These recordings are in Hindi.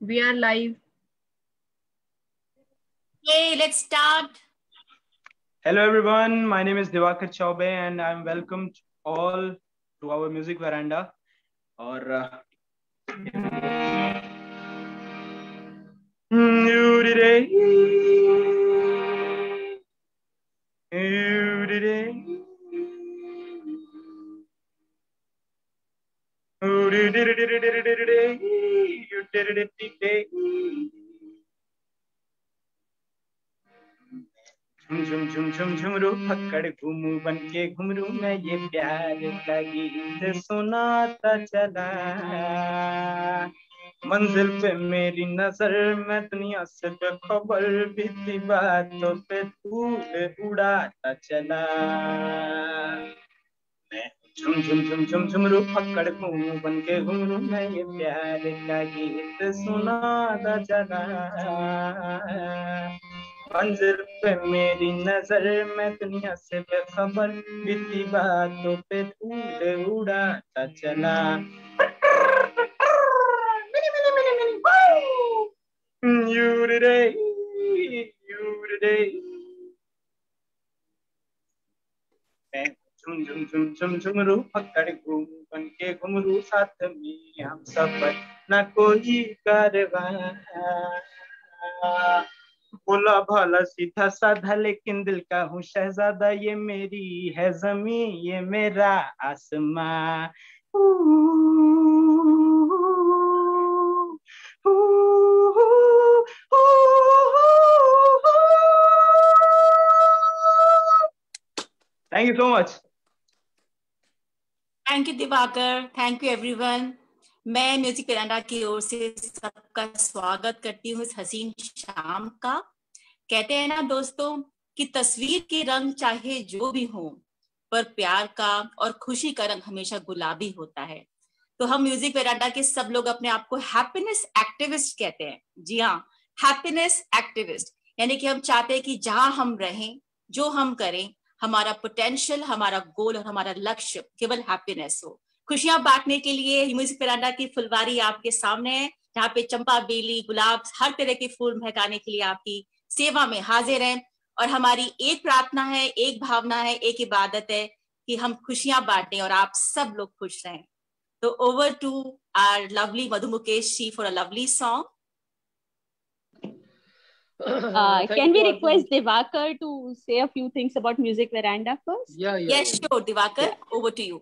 We are live. Okay, let's start. Hello everyone, my name is Diwakar Chaube and I'm welcome all to our music veranda. और you today, you today, you did it, you did it today. झुम झुम झुम झुमरू पकड़ घूमू बन के घुमरू मैं ये प्यार का गीत सुनाता चला मंजिल पे मेरी नजर मैं दुनिया से बेखबर बीती बातों पे धूल उड़ाता चला मैं झुम झुम झुम झुम झुमरू पकड़ घूमू बन के घुमरू मैं ये प्यार का गीत सुनाता चला मंजिल पे मेरी नजर मैं दुनिया से बेखबर बीती बातों पे धूल उड़ाता चला You today, you today. झुम झुम झुम झुम झुमरू पकड़ घूम बन के घुमरू साथ में हम सफर न कोई कारवां बोला भला सीधा साधा लेकिन दिल का हूँ शहजादा ये मेरी है जमीन ये मेरा आसमां Thank you so much. Thank you Diwakar. Thank you everyone. मैं म्यूजिक वेरांडा की ओर से सबका स्वागत करती हूँ इस हसीन शाम का। कहते हैं ना दोस्तों कि तस्वीर के रंग चाहे जो भी हो पर प्यार का और खुशी का रंग हमेशा गुलाबी होता है। तो हम म्यूजिक वेरांडा के सब लोग अपने आप को हैप्पीनेस एक्टिविस्ट कहते हैं। जी हाँ, हैप्पीनेस एक्टिविस्ट, यानी कि हम चाहते हैं कि जहां हम रहें, जो हम करें, हमारा पोटेंशियल, हमारा गोल और हमारा लक्ष्य केवल हैप्पीनेस हो। खुशियां बांटने के लिए म्यूजिक वेरांडा की फुलवारी आपके सामने है, जहाँ पे चंपा, बेली, गुलाब, हर तरह के फूल महकाने के लिए आपकी सेवा में हाजिर हैं। और हमारी एक प्रार्थना है, एक भावना है, एक इबादत है कि हम खुशियां बांटें और आप सब लोग खुश रहें। तो over to our lovely Madhu Mukesh ji for a lovely song. Can we request Diwakar to say a few things about Music Veranda first? Yes, sure, Diwakar, over to you.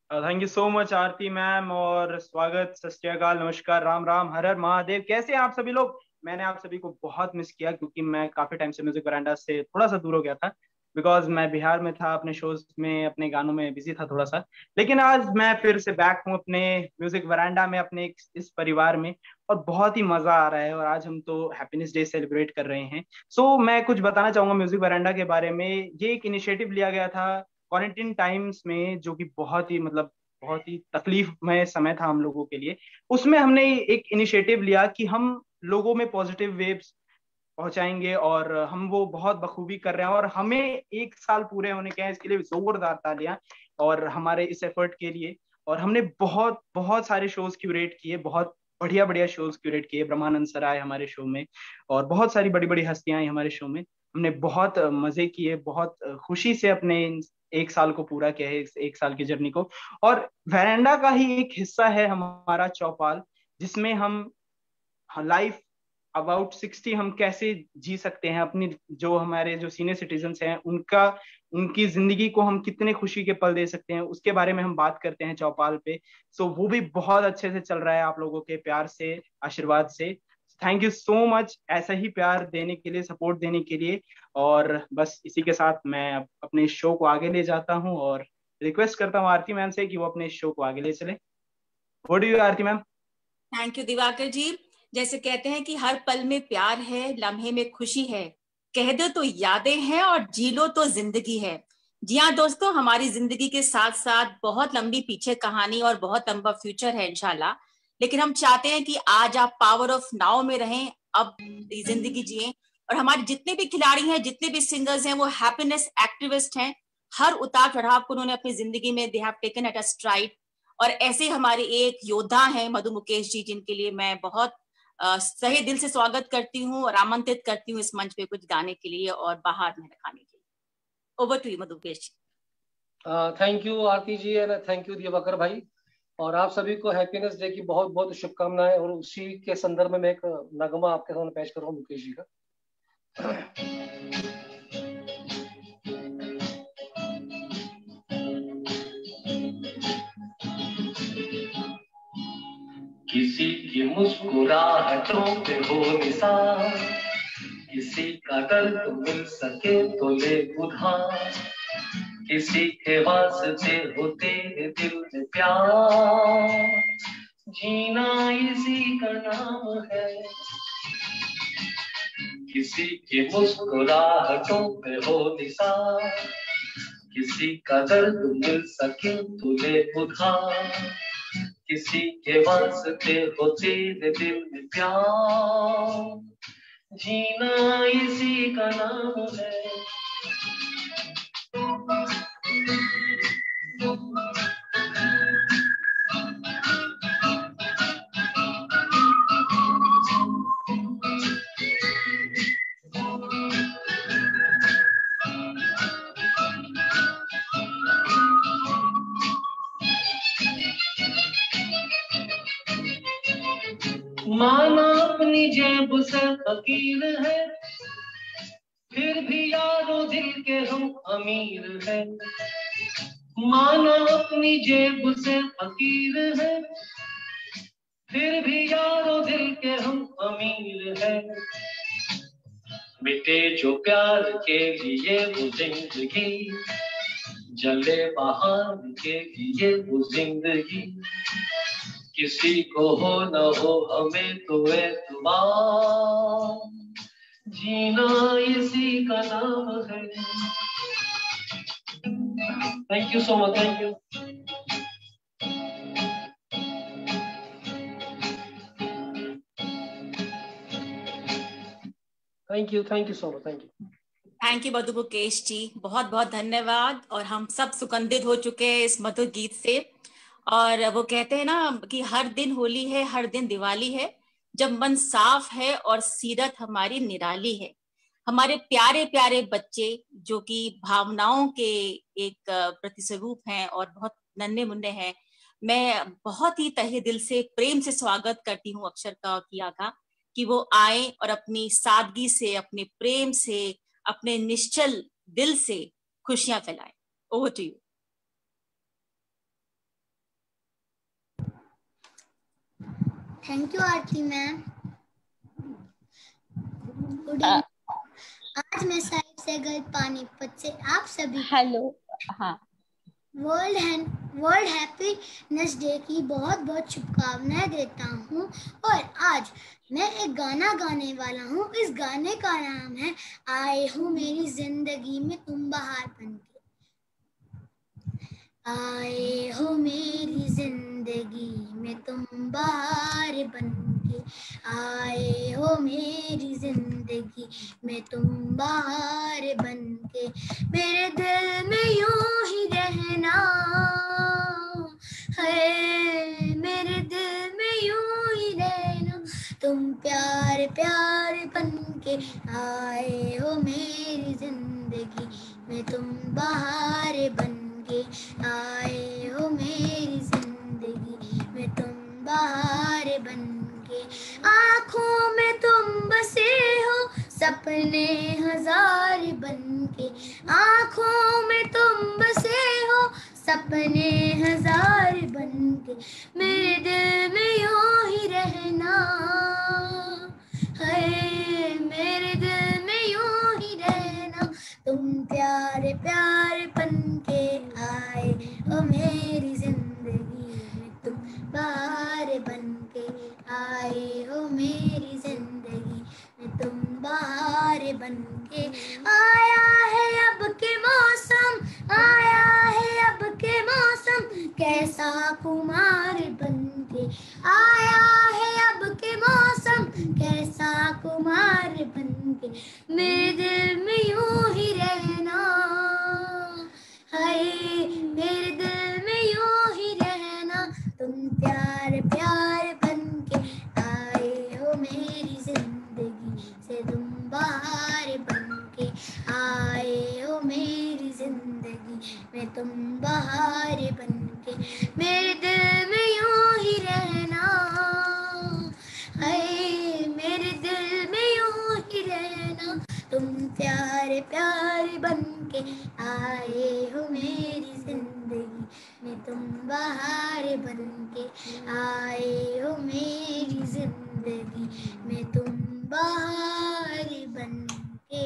Thank you so much Aarti ma'am और स्वागत, सत श्री अकाल, नमस्कार, राम राम, हर हर महादेव। कैसे हैं आप सभी लोग? मैंने आप सभी को बहुत मिस किया क्योंकि मैं काफी टाइम से म्यूजिक वरांडा से थोड़ा सा दूर हो गया था बिकॉज मैं बिहार में था, अपने शोज में, अपने गानों में बिजी था थोड़ा सा। लेकिन आज मैं फिर से बैक हूँ अपने म्यूजिक वरांडा में, अपने इस परिवार में, और बहुत ही मजा आ रहा है। और आज हम तो हैप्पीनेस डे सेलिब्रेट कर रहे हैं। सो मैं कुछ बताना चाहूंगा म्यूजिक वरांडा के बारे में। ये एक इनिशिएटिव लिया गया था क्वारंटीन टाइम्स में, जो कि बहुत ही बहुत ही तकलीफमय समय था हम लोगों के लिए। उसमें हमने एक इनिशिएटिव लिया कि हम लोगों में पॉजिटिव वेव्स पहुंचाएंगे और हम वो बहुत बखूबी कर रहे हैं। और हमें 1 साल पूरे होने के हैं, इसके लिए जोरदार तालियां और हमारे इस एफर्ट के लिए। और हमने बहुत बहुत सारे शोज क्यूरेट किए, बहुत बढ़िया बढ़िया शोज क्यूरेट किए। ब्रह्मानंद सर आए हमारे शो में और बहुत सारी बड़ी बड़ी हस्तियां आई हमारे शो में। हमने बहुत मजे किए, बहुत खुशी से अपने 1 साल को पूरा किया है, इस 1 साल की जर्नी को। और वेरेंडा का ही एक हिस्सा है हमारा चौपाल, जिसमें हम लाइफ अबाउट 60 हम कैसे जी सकते हैं अपनी, जो हमारे जो सीनियर सिटीजन हैं उनकी जिंदगी को हम कितने खुशी के पल दे सकते हैं, उसके बारे में हम बात करते हैं चौपाल पे। सो वो भी बहुत अच्छे से चल रहा है आप लोगों के प्यार से, आशीर्वाद से। थैंक यू सो मच ऐसा ही प्यार देने के लिए, सपोर्ट देने के लिए। और बस इसी के साथ मैं अपने शो को आगे ले जाता हूँ और रिक्वेस्ट करता हूँ आरती मैम से कि वो अपने शो को आगे ले चले। What do you Aarti ma'am? Thank you Divakar ji. जैसे कहते हैं कि हर पल में प्यार है, लम्हे में खुशी है, कह दो तो यादें हैं और जी लो तो जिंदगी है। जी हाँ दोस्तों, हमारी जिंदगी के साथ साथ बहुत लंबी पीछे कहानी और बहुत लंबा फ्यूचर है इंशाल्लाह। लेकिन हम चाहते हैं कि आज आप पावर ऑफ नाउ में रहें, अब जिंदगी जिए। और हमारे जितने भी खिलाड़ी हैं, जितने भी सिंगर्स हैं, वो हैप्पीनेस एक्टिविस्ट हैं। हर उतार चढ़ाव को उन्होंने अपनी जिंदगी में they have taken at a STRIDE. और ऐसे हमारे एक योद्धा हैं मधु मुकेश जी, जिनके लिए मैं बहुत सही दिल से स्वागत करती हूँ और आमंत्रित करती हूँ इस मंच पे कुछ गाने के लिए और बाहर में रखाने के लिए। Over to you Madhukesh. Thank you Aarti ji and thank you Divakar भाई, और आप सभी को हैप्पीनेस डे की बहुत बहुत शुभकामनाएं। और उसी के संदर्भ में मैं एक नगमा आपके सामने पेश कर रहा हूँ मुकेश जी का। किसी की मुस्कुराहटों पे हो निशान, किसी का दर्द मिल सके तो ले उधार, किसी के वास्ते हो तेरे दिल में प्यार, जीना इसी का नाम है। किसी की मुस्कुराहटों पे हो निशान, किसी का दर्द मिल सके तो ले उधार, किसी के वास्ते हो तेरे दिल में प्यार, जीना इसी का नाम है। माना अपनी जेब से फकीर है, फिर भी यारों दिल के हम अमीर है। माना अपनी जेब से फकीर है, फिर भी यारों दिल के हम अमीर है। मिटे जो प्यार के लिए वो जिंदगी, जले बहार के लिए वो जिंदगी, किसी को हो न हो हमें तो एतबार, जीना इसी का नाम है। Thank you so much, thank you. Thank you so much, thank you. Thank you Madhukesh ji, बहुत बहुत धन्यवाद। और हम सब सुगंधित हो चुके हैं इस मधुर गीत से। और वो कहते हैं ना कि हर दिन होली है, हर दिन दिवाली है, जब मन साफ है और सीरत हमारी निराली है। हमारे प्यारे प्यारे बच्चे जो कि भावनाओं के एक प्रतिस्वरूप हैं और बहुत नन्हे मुन्ने हैं, मैं बहुत ही तहे दिल से प्रेम से स्वागत करती हूँ अक्षर का और किया का, कि वो आए और अपनी सादगी से, अपने प्रेम से, अपने निश्चल दिल से खुशियां फैलाएं। Over to you. Thank you Aarti ma'am. Good evening. आज मैं साहिब से गई पानीपत से आप सभी हेलो। हाँ, वर्ल्ड हैप्पीनेस डे की बहुत बहुत शुभकामनाएं देता हूँ। और आज मैं एक गाना गाने वाला हूँ। इस गाने का नाम है आए हो मेरी जिंदगी में तुम बहार बनके। आए हो मेरी जिंदगी में तुम बहार बनके, आए हो मेरी जिंदगी में तुम बहार बनके, मेरे दिल में यूं ही रहना है, मेरे दिल में यूं ही रहना, तुम प्यार प्यार बनके, आए हो मेरी जिंदगी में तुम बहार बनके, आए हो मेरी जिंदगी में तुम बहार बनके। आँखों में तुम बसे हो सपने हजार बनके, आँखों में तुम बसे हो सपने हजार बनके, मेरे दिल में यूं ही रहना है, मेरे दिल में यूं ही रहना, तुम प्यार प्यार बनके, आए हो मेरी जिंदगी में तुम बहार बनके, आए हो मेरी जिंदगी में तुम बहार बनके। आया है अब के मौसम, आया है अब के मौसम, कैसा कुमार बनके, आया है अब के मौसम, कैसा कुमार बनके, मेरे दिल में यूं ही रहना है, मेरे दिल में यूं ही रहना, तुम प्यार प्यार बनके, आए हो मेरी मैं तुम बहार बनके, मेरे दिल में यूं ही रहना, हाय मेरे दिल में यूं ही रहना, तुम प्यारे प्यारे बनके आए हो मेरी जिंदगी में, तुम बहार बनके आए हो मेरी जिंदगी में, तुम बहार बनके।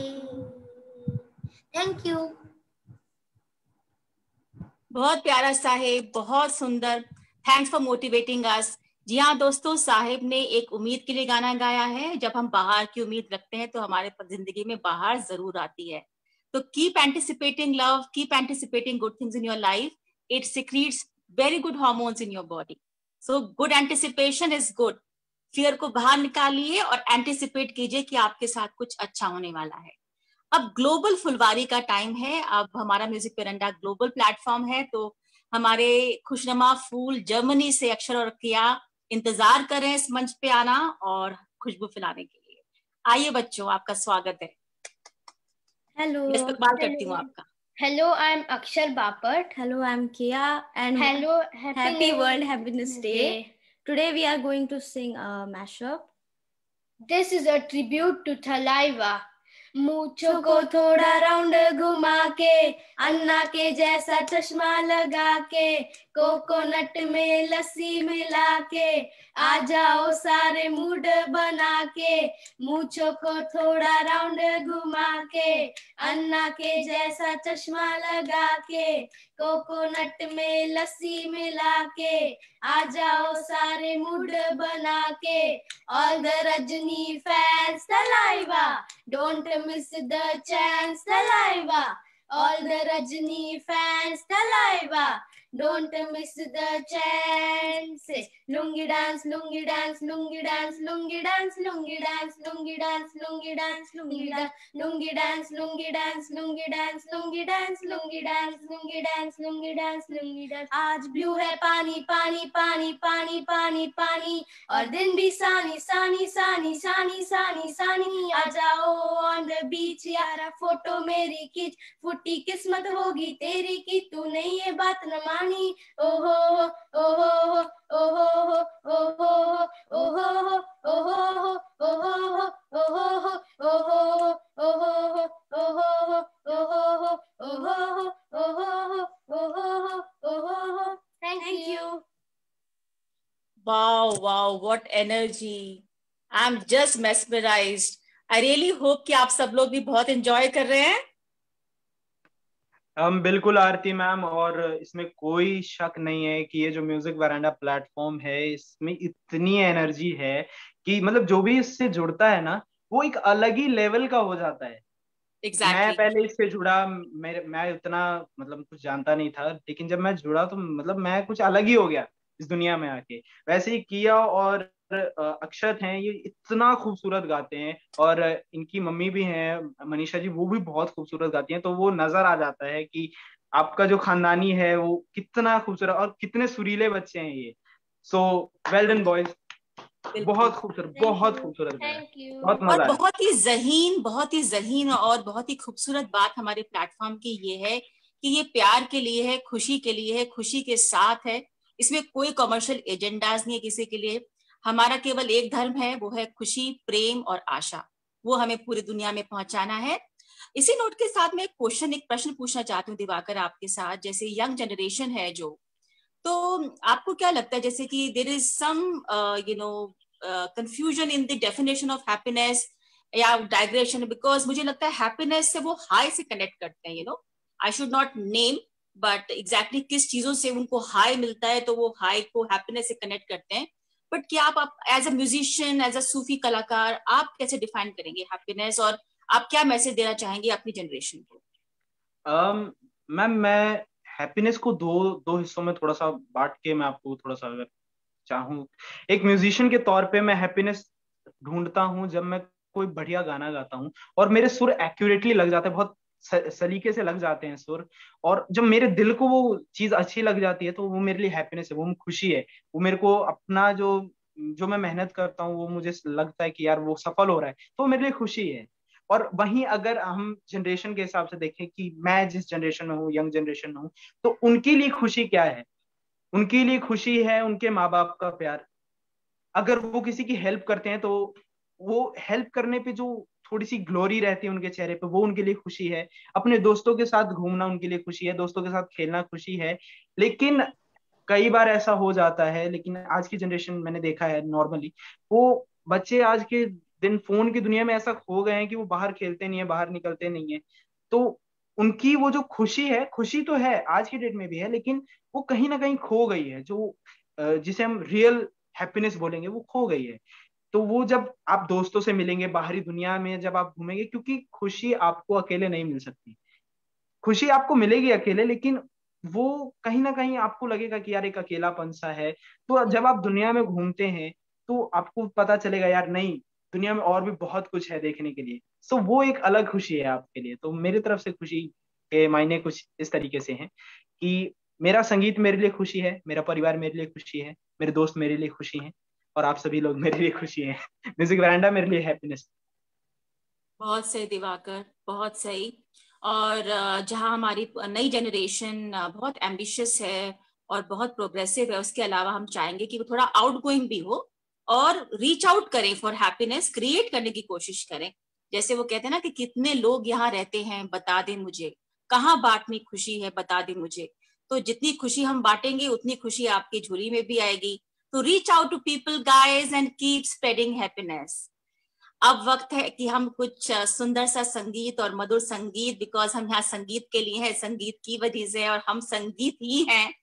Thank you. बहुत प्यारा साहिब, बहुत सुंदर। Thanks for motivating us. जी हाँ दोस्तों, साहिब ने एक उम्मीद के लिए गाना गाया है। जब हम बाहर की उम्मीद रखते हैं तो हमारे जिंदगी में बाहर जरूर आती है। तो keep anticipating love, keep anticipating good things in your life, it secretes very good hormones in your body. So good anticipation is good. Fear को बाहर निकालिए और एंटिसिपेट कीजिए कि आपके साथ कुछ अच्छा होने वाला है। अब ग्लोबल फुलवारी का टाइम है। अब हमारा म्यूजिक पेरंडा ग्लोबल प्लेटफॉर्म है, तो हमारे खुशनुमा फूल जर्मनी से अक्षर और किया इंतजार कर रहे हैं इस मंच पे आना और खुशबू फैलाने के लिए। आइए बच्चों, आपका स्वागत है। Hello. इस्तकबाल करती हूँ आपका। Hello, I'm Akshar Bapat. Hello, I'm Kia. And hello, happy World Happiness Day. Today we are going to sing a mashup. This is a tribute to Thalaiva. मूंछों को थोड़ा राउंड घुमा के, अन्ना के जैसा चश्मा लगा के, कोकोनट में लस्सी मिला के, आ जाओ सारे मूड बना के, मूंछों को थोड़ा राउंड घुमा के, अन्ना के जैसा चश्मा लगा के, कोकोनट में लस्सी मिला के, आ जाओ सारे मूड बना के, all the Rajni fans Thalaiva, don't miss the chance Thalaiva, all the Rajni fans Thalaiva, don't miss the chance. Lungi dance, lungi dance, lungi dance, lungi dance, lungi dance, lungi dance, lungi dance, lungi dance, lungi dance, lungi dance, lungi dance, lungi dance, lungi dance, lungi dance, lungi dance, lungi dance. आज ब्लू है पानी पानी पानी पानी पानी पानी, और दिन भी सानी सानी सानी सानी सानी सानी, आ जाओ ऑन द बीच यारा फोटो मेरी खींच, फुटी किस्मत होगी तेरी कि तूने ये बात न मानी, ओहो ओहो ओहो ओहो ओहो ओहो ओहो ओहो ओहो ओहो ओहो ओहो ओहो ओहो ओहो। Thank you. Wow, wow, what energy. I'm just mesmerized. I really hope कि आप सब लोग भी बहुत enjoy कर रहे हैं। हम बिल्कुल आरती मैम, और इसमें कोई शक नहीं है कि ये जो म्यूजिक वरांडा प्लेटफॉर्म है इसमें इतनी एनर्जी है कि मतलब जो भी इससे जुड़ता है ना वो एक अलग ही लेवल का हो जाता है। Exactly. मैं पहले इससे जुड़ा, मैं उतना मतलब कुछ जानता नहीं था, लेकिन जब मैं जुड़ा तो मतलब मैं कुछ अलग ही हो गया इस दुनिया में आके। वैसे ही किया और अक्षत हैं, ये इतना खूबसूरत गाते हैं, और इनकी मम्मी भी हैं मनीषा जी, वो भी बहुत खूबसूरत गाती हैं, तो वो नजर आ जाता है कि आपका जो खानदानी है वो कितना खूबसूरत और कितने सुरीले बच्चे हैं ये। सो वेल डन बॉयज, बहुत खूबसूरत, बहुत खूबसूरत, बहुत मजा और आया। बहुत ही जहीन और बहुत ही खूबसूरत बात हमारे प्लेटफॉर्म की ये है कि ये प्यार के लिए है, खुशी के लिए है, खुशी के साथ है। इसमें कोई कमर्शियल एजेंडाज नहीं है किसी के लिए। हमारा केवल एक धर्म है, वो है खुशी, प्रेम और आशा। वो हमें पूरी दुनिया में पहुंचाना है। इसी नोट के साथ में एक प्रश्न पूछना चाहती हूँ दिवाकर आपके साथ। जैसे यंग जनरेशन है जो, तो आपको क्या लगता है जैसे कि there is some confusion in the definition of happiness या digression, because मुझे लगता है हैप्पीनेस से वो हाई से कनेक्ट करते हैं, I should not name, but exactly किस चीजों से उनको हाई मिलता है तो वो हाई को हैप्पीनेस से कनेक्ट करते हैं। बट क्या आप as a musician, as a Sufi कलाकार, आप कैसे डिफाइन करेंगे हैप्पीनेस, और आप क्या मैसेज देना चाहेंगे अपनी जनरेशन को? मैम, मैं हैप्पीनेस को दो हिस्सों में थोड़ा सा बांट के मैं आपको थोड़ा सा अगर चाहूँ, एक म्यूजिशियन के तौर पे मैं हैप्पीनेस ढूंढता हूँ जब मैं कोई बढ़िया गाना गाता हूँ और मेरे सुर एक्यूरेटली लग जाते हैं, बहुत सलीके से लग जाते हैं सुर, और जब मेरे दिल को वो चीज अच्छी लग जाती है तो वो मेरे लिए हैप्पीनेस है, वो खुशी है। वो मेरे को अपना जो मैं मेहनत करता हूँ वो मुझे लगता है कि यार वो सफल हो रहा है, तो मेरे लिए खुशी है। और वहीं अगर हम जनरेशन के हिसाब से देखें कि मैं जिस जनरेशन में हूँ, यंग जनरेशन में हूँ, तो उनके लिए खुशी क्या है? उनके लिए खुशी है उनके माँ बाप का प्यार। अगर वो किसी की हेल्प करते हैं तो वो हेल्प करने पे जो थोड़ी सी ग्लोरी रहती है उनके चेहरे पे, वो उनके लिए खुशी है। अपने दोस्तों के साथ घूमना उनके लिए खुशी है, दोस्तों के साथ खेलना खुशी है। लेकिन कई बार ऐसा हो जाता है, लेकिन आज की जनरेशन मैंने देखा है नॉर्मली, वो बच्चे आज के दिन फोन की दुनिया में ऐसा खो गए हैं कि वो बाहर खेलते नहीं है, बाहर निकलते नहीं है। तो उनकी वो जो खुशी है, खुशी तो है आज की डेट में भी है, लेकिन वो कहीं ना कहीं खो गई है। जो जिसे हम रियल हैप्पीनेस बोलेंगे, वो खो गई है। तो वो जब आप दोस्तों से मिलेंगे बाहरी दुनिया में, जब आप घूमेंगे, क्योंकि खुशी आपको अकेले नहीं मिल सकती। खुशी आपको मिलेगी अकेले, लेकिन वो कहीं ना कहीं आपको लगेगा कि यार एक अकेलापन सा है। तो जब आप दुनिया में घूमते हैं तो आपको पता चलेगा यार नहीं, दुनिया में और भी बहुत कुछ है देखने के लिए। सो वो एक अलग खुशी है आपके लिए। तो मेरी तरफ से खुशी के मायने कुछ इस तरीके से हैं कि मेरा संगीत मेरे लिए खुशी है, मेरा परिवार मेरे लिए खुशी है, मेरे दोस्त मेरे लिए खुशी हैं, और आप सभी लोग मेरे लिए खुशी हैं। म्यूजिक वरांडा मेरे लिए हैप्पीनेस। बहुत सही दिवाकर, बहुत सही। और जहाँ हमारी नई जनरेशन बहुत एम्बिशियस है और बहुत प्रोग्रेसिव है, उसके अलावा हम चाहेंगे कि वो थोड़ा आउटगोइंग भी हो और रीच आउट करें फॉर हैप्पीनेस, क्रिएट करने की कोशिश करें। जैसे वो कहते हैं ना कि कितने लोग यहाँ रहते हैं बता दें मुझे, कहाँ बांटनी खुशी है बता दें मुझे। तो जितनी खुशी हम बांटेंगे उतनी खुशी आपकी झोली में भी आएगी। तो reach out to people guys and keep spreading happiness. अब वक्त है कि हम कुछ सुंदर सा संगीत और मधुर संगीत, बिकॉज हम यहाँ संगीत के लिए हैं, संगीत की वजह से, और हम संगीत ही हैं।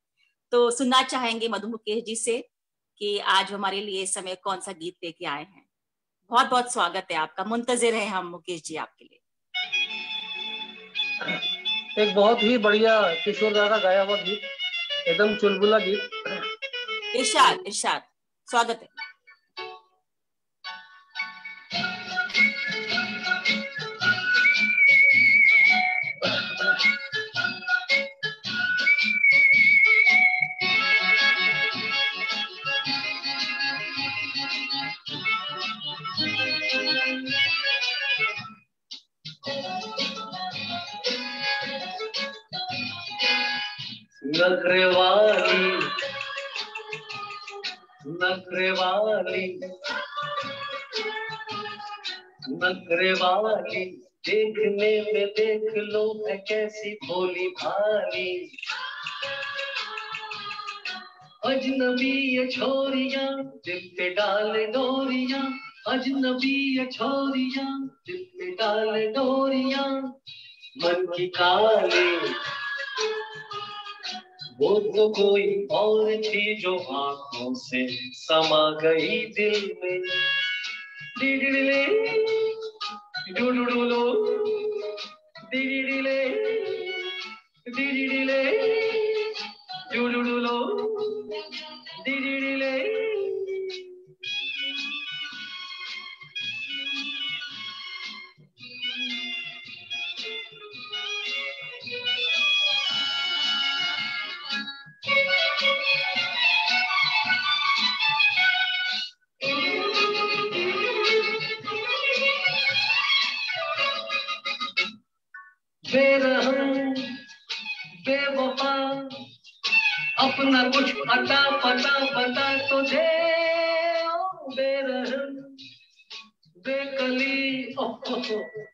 तो सुनना चाहेंगे मधु मुकेश जी से कि आज हमारे लिए इस समय कौन सा गीत लेके आए हैं। बहुत बहुत स्वागत है आपका, मुंतजिर है हम मुकेश जी आपके लिए। एक बहुत ही बढ़िया किशोर दा का गाया हुआ गीत, एकदम चुलबुला गीत। इरशाद इरशाद, स्वागत है। नखरे वाली नखरे वाली नखरे वाली, देखने में देख लो है कैसी भोली भाली। अजनबी ये छोरियां दिल पे डाले डोरियां, अजनबी ये छोरियां दिल पे डाले डोरियां। मन की काली वो तो कोई और थी जो आंखों से समा गई दिल में। डिडिले डुडुडुलो डिडिले डिडिले डुडुडुलो डिडिले। बेरहम बेवफा अपना कुछ अता पता बता तो दे। बेरहम बेकली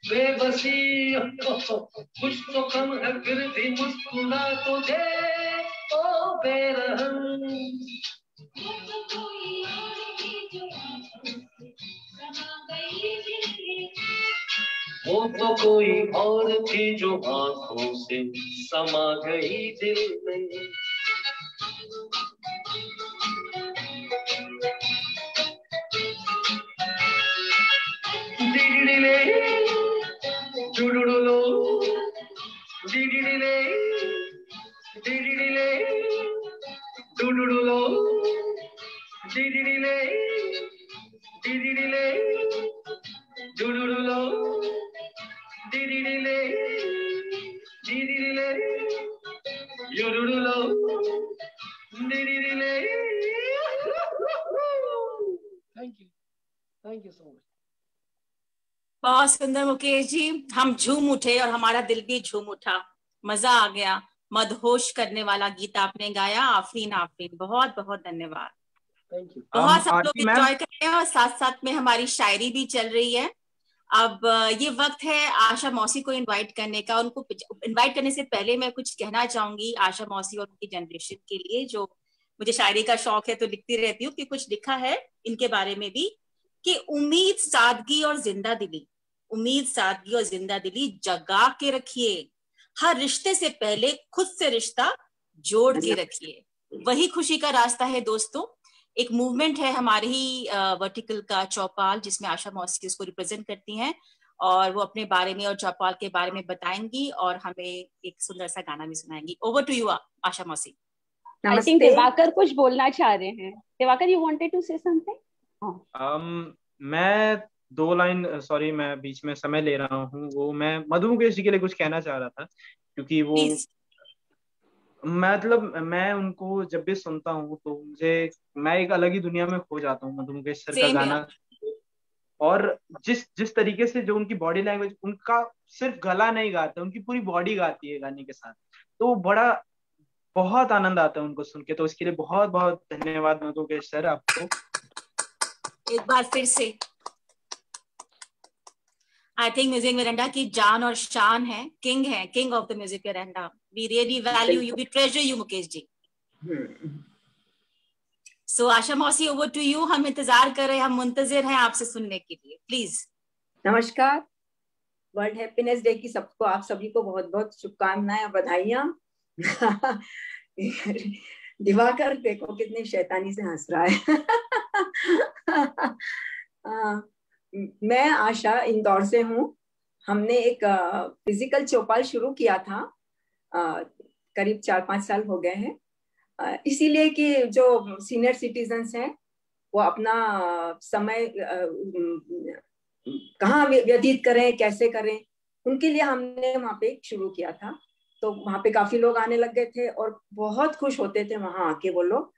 बेबसी कुछ तो कम है फिर भी मुस्कुरा तो दे। ओ बेरहम वो तो कोई और थी जो आंखों से समा गई दिल में। डिडिले डुडुडुलो डिडिले डिडिले डुडुडुलो डिडिले डिडिले डुडुडुलो डिडिले डिडिले युडुडुलो डिडिले। Thank you so much. बहुत सुंदर मुकेश जी, हम झूम उठे और हमारा दिल भी झूम उठा, मजा आ गया। मदहोश करने वाला गीत आपने गाया, आफरीन आफरीन, बहुत बहुत धन्यवाद। Thank you. बहुत सब लोग आरती मैम, एंजॉय कर रहे हैं और साथ साथ में हमारी शायरी भी चल रही है। अब ये वक्त है आशा मौसी को इनवाइट करने का। उनको इनवाइट करने से पहले मैं कुछ कहना चाहूंगी आशा मौसी और उनकी जनरेशन के लिए, जो मुझे शायरी का शौक है तो लिखती रहती हूँ, कि कुछ लिखा है इनके बारे में भी, कि उम्मीद सादगी और जिंदा दिली, उम्मीद सादगी और जिंदा दिली जगा के रखिए, हर रिश्ते से पहले खुद से रिश्ता जोड़ के रखिए, वही खुशी का रास्ता है दोस्तों। एक मूवमेंट है हमारे ही वर्टिकल का चौपाल, जिसमें आशा मौसी इसको रिप्रेजेंट करती हैं, और वो अपने बारे में और चौपाल के बारे में बताएंगी और हमें एक सुंदर सा गाना भी सुनाएंगी। ओवर टू यू आशा मौसी। आई थिंक दिवाकर कुछ बोलना चाह रहे हैं। Diwakar, you wanted to say something? मैं 2 लाइन, सॉरी मैं बीच में समय ले रहा हूँ, वो मैं मधु मुकेश जी के लिए कुछ कहना चाह रहा था, क्योंकि वो Please. मतलब मैं उनको जब भी सुनता हूँ तो मैं एक अलग ही दुनिया में खो जाता हूँ। मधु मुकेश सर का गाना, और जिस तरीके से जो उनकी बॉडी लैंग्वेज, उनका सिर्फ गला नहीं गाता, उनकी पूरी बॉडी गाती है गाने के साथ, तो बहुत आनंद आता है उनको सुन के। तो इसके लिए बहुत बहुत धन्यवाद मधु मुकेश सर आपको एक बार फिर से। आई थिंक म्यूजिक मिरांडा की जान और शान है, king of the music Miranda. We really value you, we treasure you Mukesh ji. So Asha मौसी, ओवर टू यू। हम इंतजार कर रहे हैं, हम मुंतजिर हैं आपसे सुनने के लिए, प्लीज। नमस्कार, वर्ल्ड हैप्पीनेस डे की सबको, आप सभी को बहुत बहुत शुभकामनाएं और बधाइयां। दिवाकर देखो कितनी शैतानी से हंस रहा है। मैं आशा इंदौर से हूँ। हमने एक फिजिकल चौपाल शुरू किया था, करीब 4-5 साल हो गए हैं, इसीलिए कि जो सीनियर सिटीजन्स हैं वो अपना समय कहाँ व्यतीत करें, कैसे करें, उनके लिए हमने वहाँ पे शुरू किया था। तो वहाँ पे काफी लोग आने लग गए थे और बहुत खुश होते थे वहाँ आके वो लोग,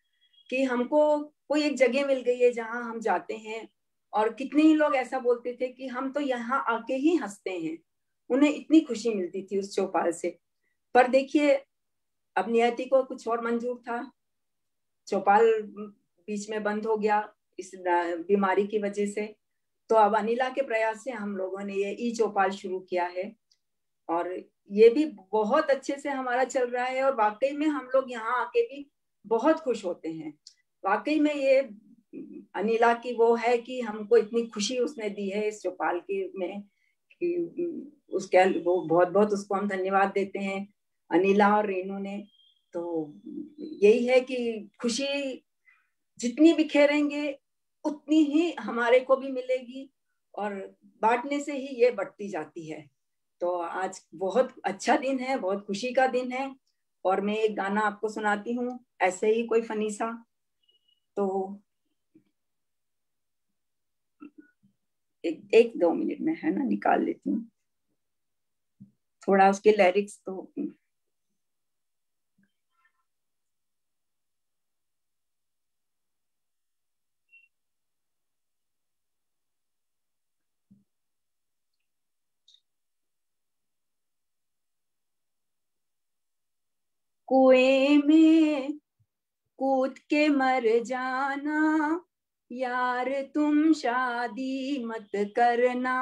कि हमको कोई एक जगह मिल गई है जहाँ हम जाते हैं। और कितने ही लोग ऐसा बोलते थे कि हम तो यहाँ आके ही हंसते हैं, उन्हें इतनी खुशी मिलती थी उस चौपाल से। पर देखिए, अब नियति को कुछ और मंजूर था, चौपाल बीच में बंद हो गया इस बीमारी की वजह से। तो अब अनिला के प्रयास से हम लोगों ने ये ई चौपाल शुरू किया है, और ये भी बहुत अच्छे से हमारा चल रहा है। और वाकई में हम लोग यहाँ आके भी बहुत खुश होते हैं। वाकई में ये अनिला की वो है कि हमको इतनी खुशी उसने दी है इस चौपाल की में, कि उसके वो बहुत बहुत उसको हम धन्यवाद देते हैं, अनिला और रेनू ने। तो यही है कि खुशी जितनी बिखेरेंगे उतनी ही हमारे को भी मिलेगी, और बांटने से ही ये बढ़ती जाती है। तो आज बहुत अच्छा दिन है, बहुत खुशी का दिन है। और मैं एक गाना आपको सुनाती हूँ, ऐसे ही कोई फनी सा। तो एक 2 मिनट में है ना, निकाल लेती हूँ थोड़ा उसके लिरिक्स। तो कुएं में कूद के मर जाना यार, तुम शादी मत करना।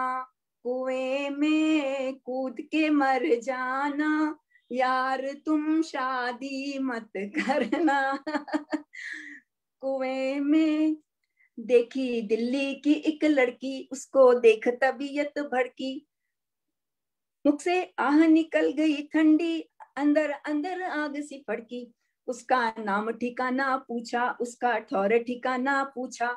कुएं में कूद के मर जाना यार, तुम शादी मत करना। कुएं में देखी दिल्ली की एक लड़की, उसको देख तबीयत भड़की, मुख से आह निकल गई ठंडी, अंदर अंदर आग सी फड़की। उसका नाम ठिकाना पूछा, उसका ठौर ठिकाना पूछा,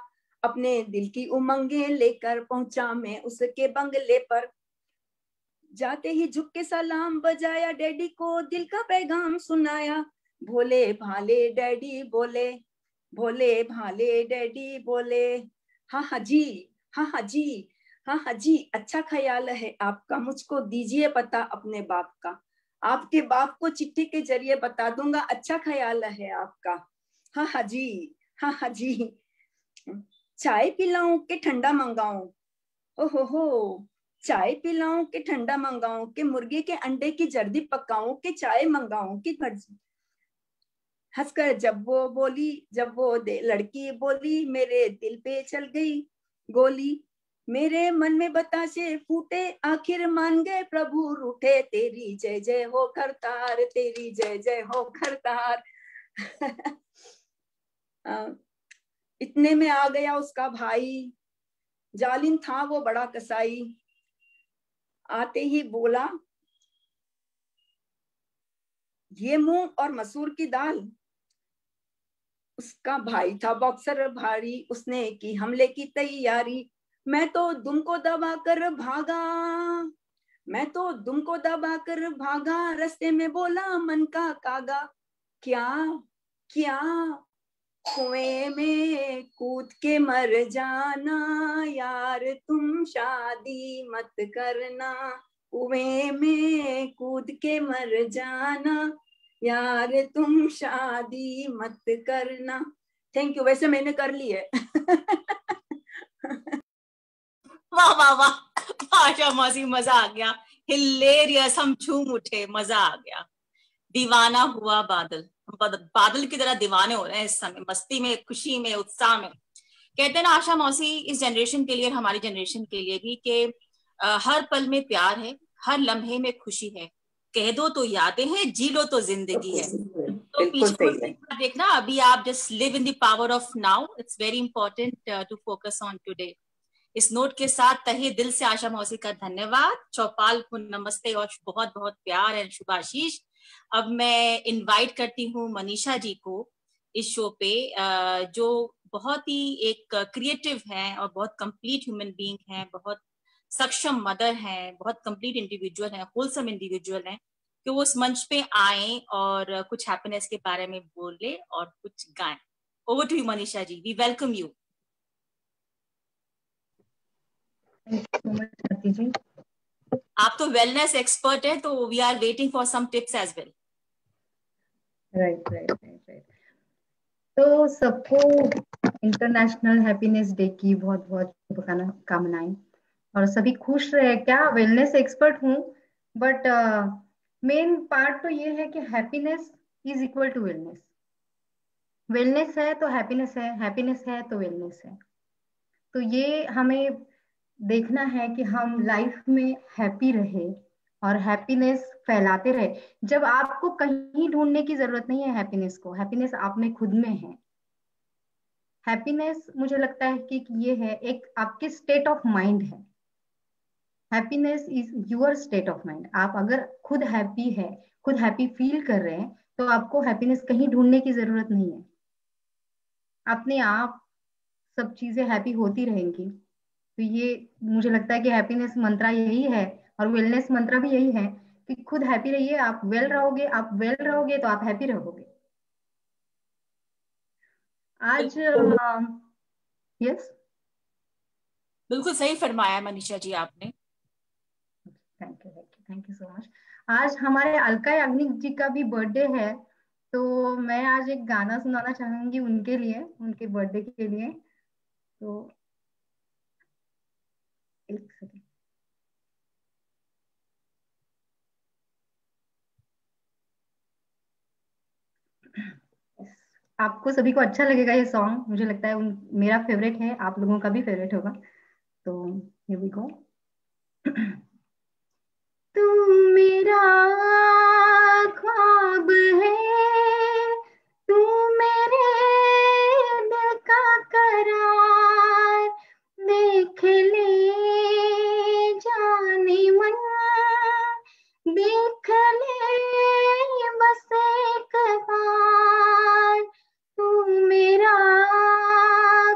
अपने दिल की उमंगे लेकर पहुंचा मैं उसके बंगले पर। जाते ही झुक के सलाम बजाया, डैडी को दिल का पैगाम सुनाया। भोले भाले डैडी बोले, भोले भाले डैडी बोले, हाँ हाँ जी, हाँ हाँ जी, हाँ हाँ जी, अच्छा ख्याल है आपका, मुझको दीजिए पता अपने बाप का। आपके बाप को चिट्ठी के जरिए बता दूंगा, अच्छा ख्याल है आपका। हाँ हाँ जी, हाँ हाँ जी, चाय पिलाऊं कि ठंडा मंगाऊं? ओ हो, चाय पिलाऊं कि ठंडा मंगाऊं, कि मुर्गी के अंडे की जर्दी पकाऊं, कि चाय मंगाऊं कि भर्जी। हंसकर जब वो बोली, जब वो लड़की बोली, मेरे दिल पे चल गई गोली। मेरे मन में बताशे फूटे, आखिर मान गए प्रभु रूठे। तेरी जय जय हो करतार, तेरी जय जय हो करतार। इतने में आ गया उसका भाई, जालिम था वो बड़ा कसाई। आते ही बोला, ये मूंग और मसूर की दाल। उसका भाई था बॉक्सर भारी, उसने की हमले की तैयारी। मैं तो दुम को दबा कर भागा, मैं तो दुम को दबा कर भागा, रास्ते में बोला मन का कागा। क्या क्या कुएं में कूद के मर जाना, यार तुम शादी मत करना। कुएं में कूद के मर जाना, यार तुम शादी मत करना। Thank you. वैसे मैंने कर ली है। वाह वाह वाह, आशा मौसी मजा आ गया, हिलेरियस, हम झूम उठे, मजा आ गया। दीवाना हुआ बादल, बादल की तरह दीवाने हो रहे हैं इस समय, मस्ती में, खुशी में, उत्साह में। कहते हैं ना आशा मौसी, इस जनरेशन के लिए और हमारी जनरेशन के लिए भी, कि हर पल में प्यार है, हर लम्हे में खुशी है, कह दो तो यादें हैं, जी लो तो जिंदगी है। तो पीछे देखना, अभी आप just live in the power of now. It's very important to focus on today. इस नोट के साथ तहे दिल से आशा मौसी का धन्यवाद, चौपाल को नमस्ते और बहुत बहुत प्यार एंड शुभाशीष। अब मैं इनवाइट करती हूँ मनीषा जी को इस शो पे, जो बहुत ही एक क्रिएटिव है और बहुत कंप्लीट ह्यूमन बीइंग है, बहुत सक्षम मदर है, बहुत कंप्लीट इंडिविजुअल है, होलसम इंडिविजुअल है, कि वो उस मंच पे आए और कुछ हैप्पीनेस के बारे में बोले और कुछ गाएं। Over to you Manisha ji, we welcome you. जी, आप तो वेलनेस एक्सपर्ट है, तो we are waiting for some tips as well. Right. तो सबको इंटरनेशनल हैप्पीनेस डे की बहुत बहुत शुभकामनाएं, और सभी खुश रहे। क्या वेलनेस एक्सपर्ट हूँ, बट मेन पार्ट तो ये है कि happiness is equal to wellness. Wellness है तो हैप्पीनेस है, हैप्पीनेस है तो वेलनेस है। तो ये हमें देखना है कि हम लाइफ में हैप्पी रहे और हैप्पीनेस फैलाते रहे। जब आपको कहीं ढूंढने की जरूरत नहीं है हैप्पीनेस को, हैप्पीनेस आप में खुद में है। हैप्पीनेस मुझे लगता है कि ये है एक आपके स्टेट ऑफ माइंड है। Happiness is your state of mind. आप अगर खुद हैप्पी है, खुद हैप्पी फील कर रहे हैं, तो आपको हैप्पीनेस कहीं ढूंढने की जरूरत नहीं है। अपने आप सब चीजें हैप्पी होती रहेंगी। तो ये मुझे लगता है कि हैप्पीनेस मंत्रा यही है, और वेलनेस मंत्रा भी यही है कि खुद हैप्पी रहिए। आप वेल रहोगे, आप वेल रहोगे तो आप हैप्पी रहोगे। आज यस, बिल्कुल सही फरमाया मनीषा जी आपने। Thank you so much. आज हमारे अलका याग्निक जी का भी बर्थडे है, तो मैं आज एक गाना सुनाना चाहूंगी उनके लिए, उनके बर्थडे के लिए। तो एक सेकेंड। आपको सभी को अच्छा लगेगा ये सॉन्ग, मुझे लगता है मेरा फेवरेट है, आप लोगों का भी फेवरेट होगा। तो here we go। तू मेरा ख्वाब है, तू मेरे दिल का करार, देख ले जाने मन, देख ले बस एक बार। तू मेरा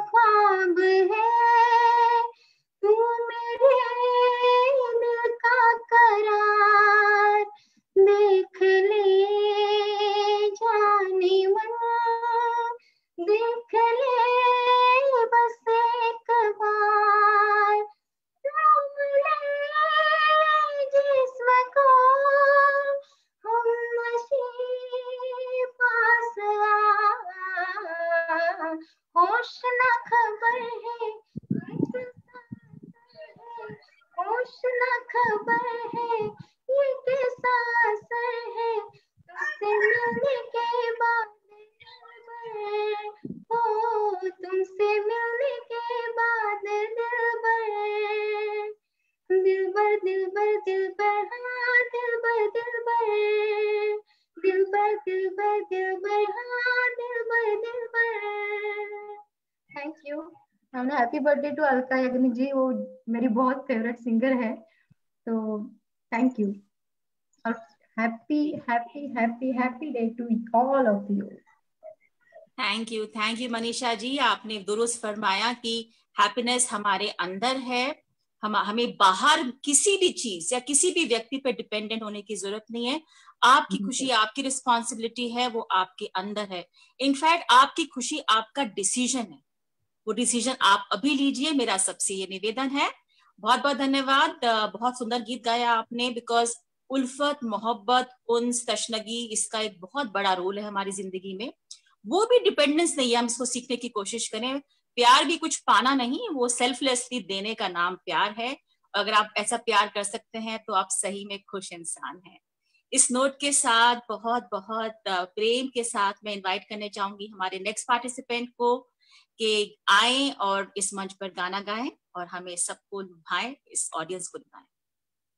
ख्वाब है, तू मेरे दिल का करार, देख ले जाने मन, देख ले बस एक बार। चूम ले जिस्म को हम नशी पास आ, होश न खबर है, होश न हाँ दिल भर। Thank you. हमने happy birthday to Alka Yagnik ji, वो मेरी बहुत फेवरेट सिंगर है, तो थैंक यू और happy happy happy happy day to all of you. Thank you Manisha ji, आपने दुरुस्त फरमाया कि हैप्पीनेस हमारे अंदर है, हमें बाहर किसी भी चीज या किसी भी व्यक्ति पर डिपेंडेंट होने की जरूरत नहीं है। आपकी खुशी आपकी रिस्पॉन्सिबिलिटी है, वो आपके अंदर है। इनफैक्ट आपकी खुशी आपका डिसीजन है, वो डिसीजन आप अभी लीजिए, मेरा सबसे ये निवेदन है। बहुत बहुत धन्यवाद, बहुत सुंदर गीत गाया आपने। बिकॉज उल्फत, मोहब्बत, उन्स, तशनगी, इसका एक बहुत बड़ा रोल है हमारी जिंदगी में। वो भी डिपेंडेंस नहीं है, हम इसको सीखने की कोशिश करें। प्यार भी कुछ पाना नहीं, वो सेल्फलेसली देने का नाम प्यार है। अगर आप ऐसा प्यार कर सकते हैं तो आप सही में खुश इंसान हैं। इस नोट के साथ बहुत बहुत प्रेम के साथ मैं इनवाइट करने चाहूंगी हमारे नेक्स्ट पार्टिसिपेंट को कि आए और इस मंच पर गाना गाएं और हमें सबको लुभाएं, इस ऑडियंस को लुभाएं।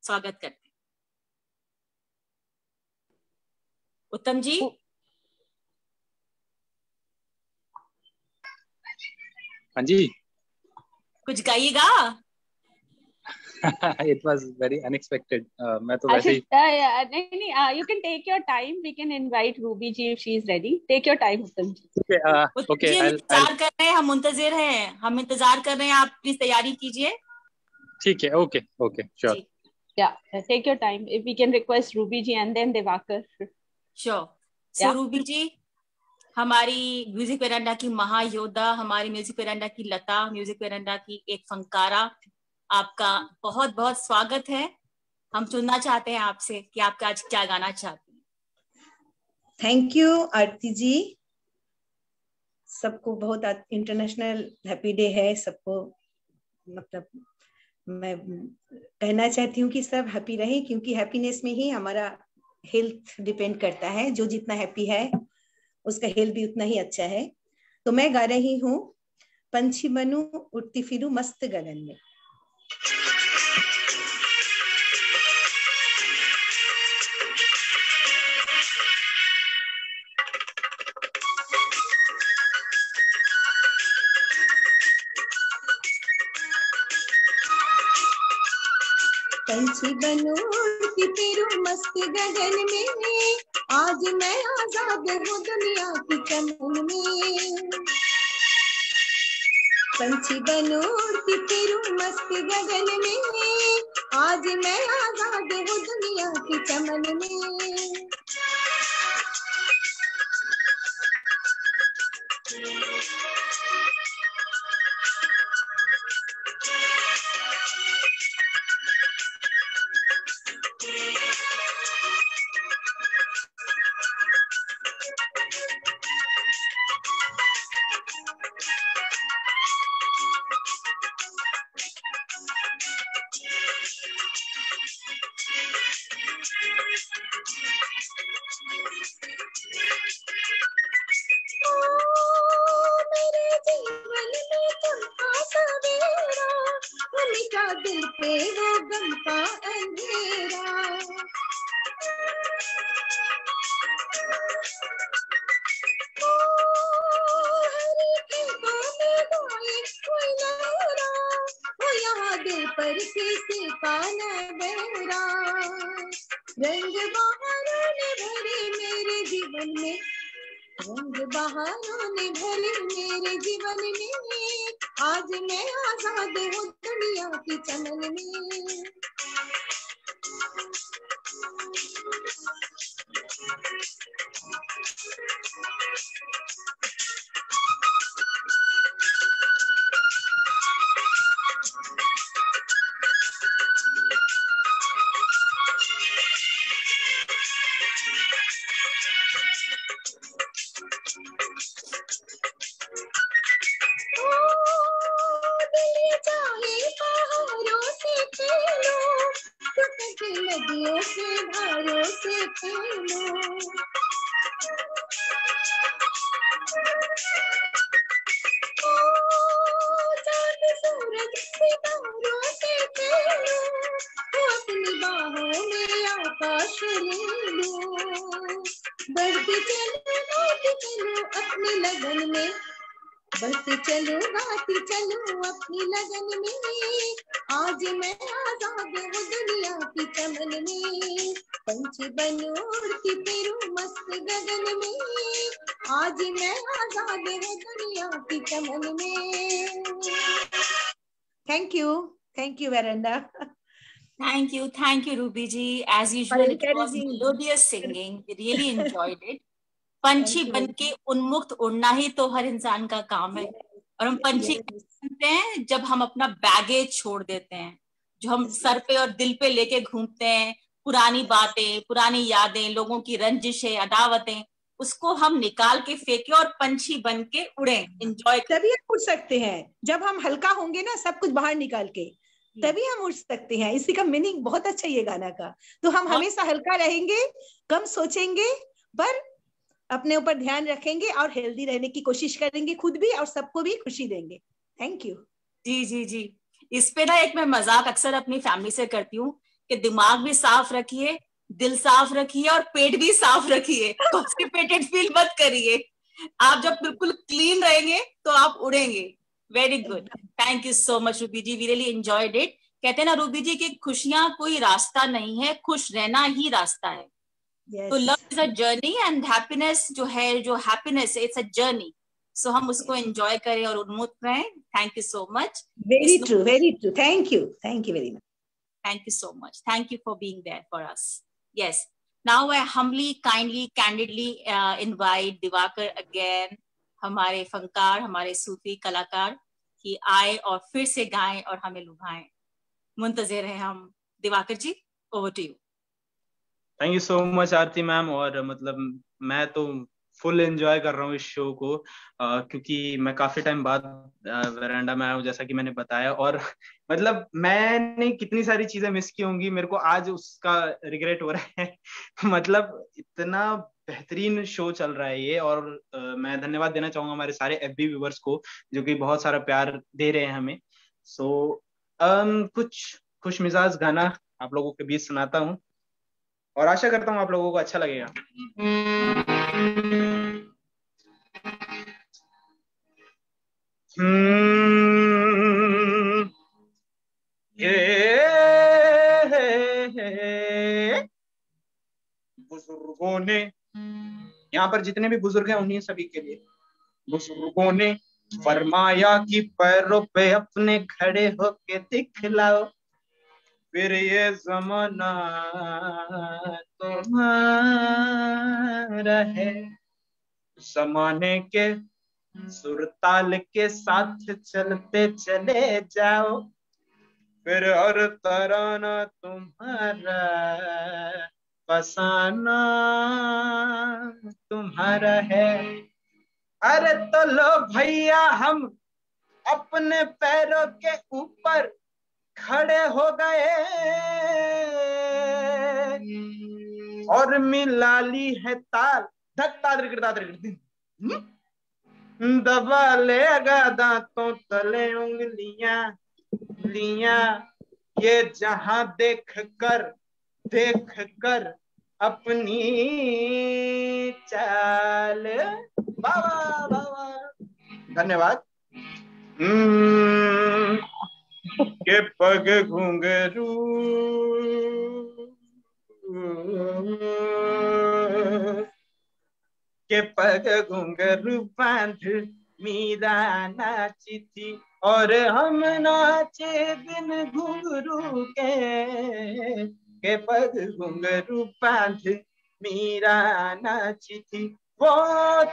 स्वागत करते हैं उत्तम जी। हाँ जी, कुछ गाइएगा। It was very unexpected. मैं तो वैसे ही नहीं, you can take your time. We can invite Ruby ji if she is ready. Take your time, Uttam ji. Okay, इंतजार कर रहे हैं, हम मुंतजिर हैं, हम इंतजार कर रहे हैं, आप प्लीज तैयारी कीजिए। ठीक है, okay, sure. Yeah, take your time. If we can request Ruby ji and then Devakar. Sure. So Ruby जी, हमारी म्यूजिक वेरांडा की महायोद्धा, हमारी म्यूजिक वेरांडा की लता, म्यूजिक वेरांडा की एक फंकारा, आपका बहुत बहुत स्वागत है। हम सुनना चाहते हैं आपसे कि आप आज क्या गाना चाहते हैं। थैंक यू आरती जी। सबको बहुत इंटरनेशनल हैप्पी डे है सबको। मतलब मैं कहना चाहती हूँ कि सब हैप्पी रहे, क्योंकि हैप्पीनेस में ही हमारा हेल्थ डिपेंड करता है। जो जितना हैप्पी है उसका हेल्थ भी उतना ही अच्छा है। तो मैं गा रही हूँ पंछी बनूं उड़ती फिरूं मस्त गगन में। पंछी बनूं उड़ती फिरूं मस्त गगन में, आज मैं आजाद हूँ दुनिया की चमन में। पंछी बनूं उड़ती फिरूं मस्त गगन में, आज मैं आजाद हूँ दुनिया की चमन में। दिल पे वो गम का अंधेरा, यहाँ दिल पर किसी का नबेरा। रंग बहारों ने भरे मेरे जीवन में, रंग बहारों ने भरे मेरे जीवन में, आज मैं आजाद हूँ दुनिया की चमन में। नदियों के धारों से खेलो, चलूं अपनी लगन में, बस चलूं गाती चलूं अपनी लगन में। आज मैं आजाद हूँ दुनिया की चमन में, पंछी बनूं उड़ती फिरूं मस्त गगन में। आज मैं आजाद हूँ दुनिया की चमन में। Thank you, Veranda. Thank you, Ruby ji. As usual, it was melodious singing. We really enjoyed it. पंछी बनके उन्मुक्त उड़ना ही तो हर इंसान का काम है, और हम पंछी बनते हैं जब हम अपना बैगेज छोड़ देते हैं, जो हम सर पे और दिल पे लेके घूमते हैं, पुरानी बातें, पुरानी यादें, लोगों की रंजिशें, अदावतें, उसको हम निकाल के फेंके और पंछी बन के उड़े, एंजॉय। तभी हम उड़ सकते हैं, जब हम हल्का होंगे ना, सब कुछ बाहर निकाल के, तभी हम उड़ सकते हैं। इसी का मीनिंग बहुत अच्छा ये गाना का। तो हम हमेशा हल्का रहेंगे, कम सोचेंगे, पर अपने ऊपर ध्यान रखेंगे और हेल्दी रहने की कोशिश करेंगे, खुद भी और सबको भी खुशी देंगे। Thank you. जी। इस पे ना एक मैं मजाक अक्सर अपनी फैमिली से करती हूँ कि दिमाग भी साफ रखिए, दिल साफ रखिए और पेट भी साफ रखिए। कॉन्स्टिपेटेड फील मत करिए। आप जब बिल्कुल क्लीन रहेंगे तो आप उड़ेंगे। Very good, thank you so much Ruby ji, we really enjoyed it. कहते हैं ना रूबी जी कि खुशियां कोई रास्ता नहीं है, खुश रहना ही रास्ता है। तो love is a journey and happiness जो है, जो हैप्पीनेस है, इट्स अ जर्नी। सो हम उसको एंजॉय करें और उन्मुक्त रहें। Thank you so much. Very true, very true. Thank you very much. Thank you so much. Thank you for being there for us. Yes. Now I humbly, kindly, candidly invite Diwakar again, हमारे फनकार, हमारे सूफी कलाकार, कि आए और फिर से गाएं और हमें लुभाएं। मुंतजिर हैं हम। दिवाकर जी, over to you. Thank you so much Aarti ma'am. और मतलब मैं तो फुल एंजॉय कर रहा हूँ इस शो को, क्योंकि मैं काफी टाइम बाद वेरांडा में आया हूँ, जैसा कि मैंने बताया। और मतलब मैंने कितनी सारी चीजें मिस की होंगी, मेरे को आज उसका रिग्रेट हो रहा है। मतलब इतना बेहतरीन शो चल रहा है ये। और मैं धन्यवाद देना चाहूंगा हमारे सारे एफबी व्यूवर्स को, जो कि बहुत सारा प्यार दे रहे हैं हमें। सो कुछ खुश मिजाज गाना आप लोगों के बीच सुनाता हूँ और आशा करता हूँ आप लोगों को अच्छा लगेगा। बुजुर्गों ने, यहाँ पर जितने भी बुजुर्ग हैं उन्हीं सभी के लिए, बुजुर्गों ने फरमाया कि पैरों पे अपने खड़े होके दिखलाओ, फिर ये जमाना तुम्हारा है। जमाने के सुरताल के साथ चलते चले जाओ, फिर हर तराना तुम्हारा, फसाना तुम्हारा है। अरे तो लो भैया हम अपने पैरों के ऊपर खड़े हो गए और मिला ली है ताल, दबा लेगा दांतों तले उंगलियां लिया, ये जहां देख कर अपनी चाल। बाबा बाबा, धन्यवाद। के पग घुंघरू के पग घुंघरू बांध मीरा नाची थी और हम नाचे बिन घुंघरू के पग घुंघरू बांध मीरा नाची थी। वो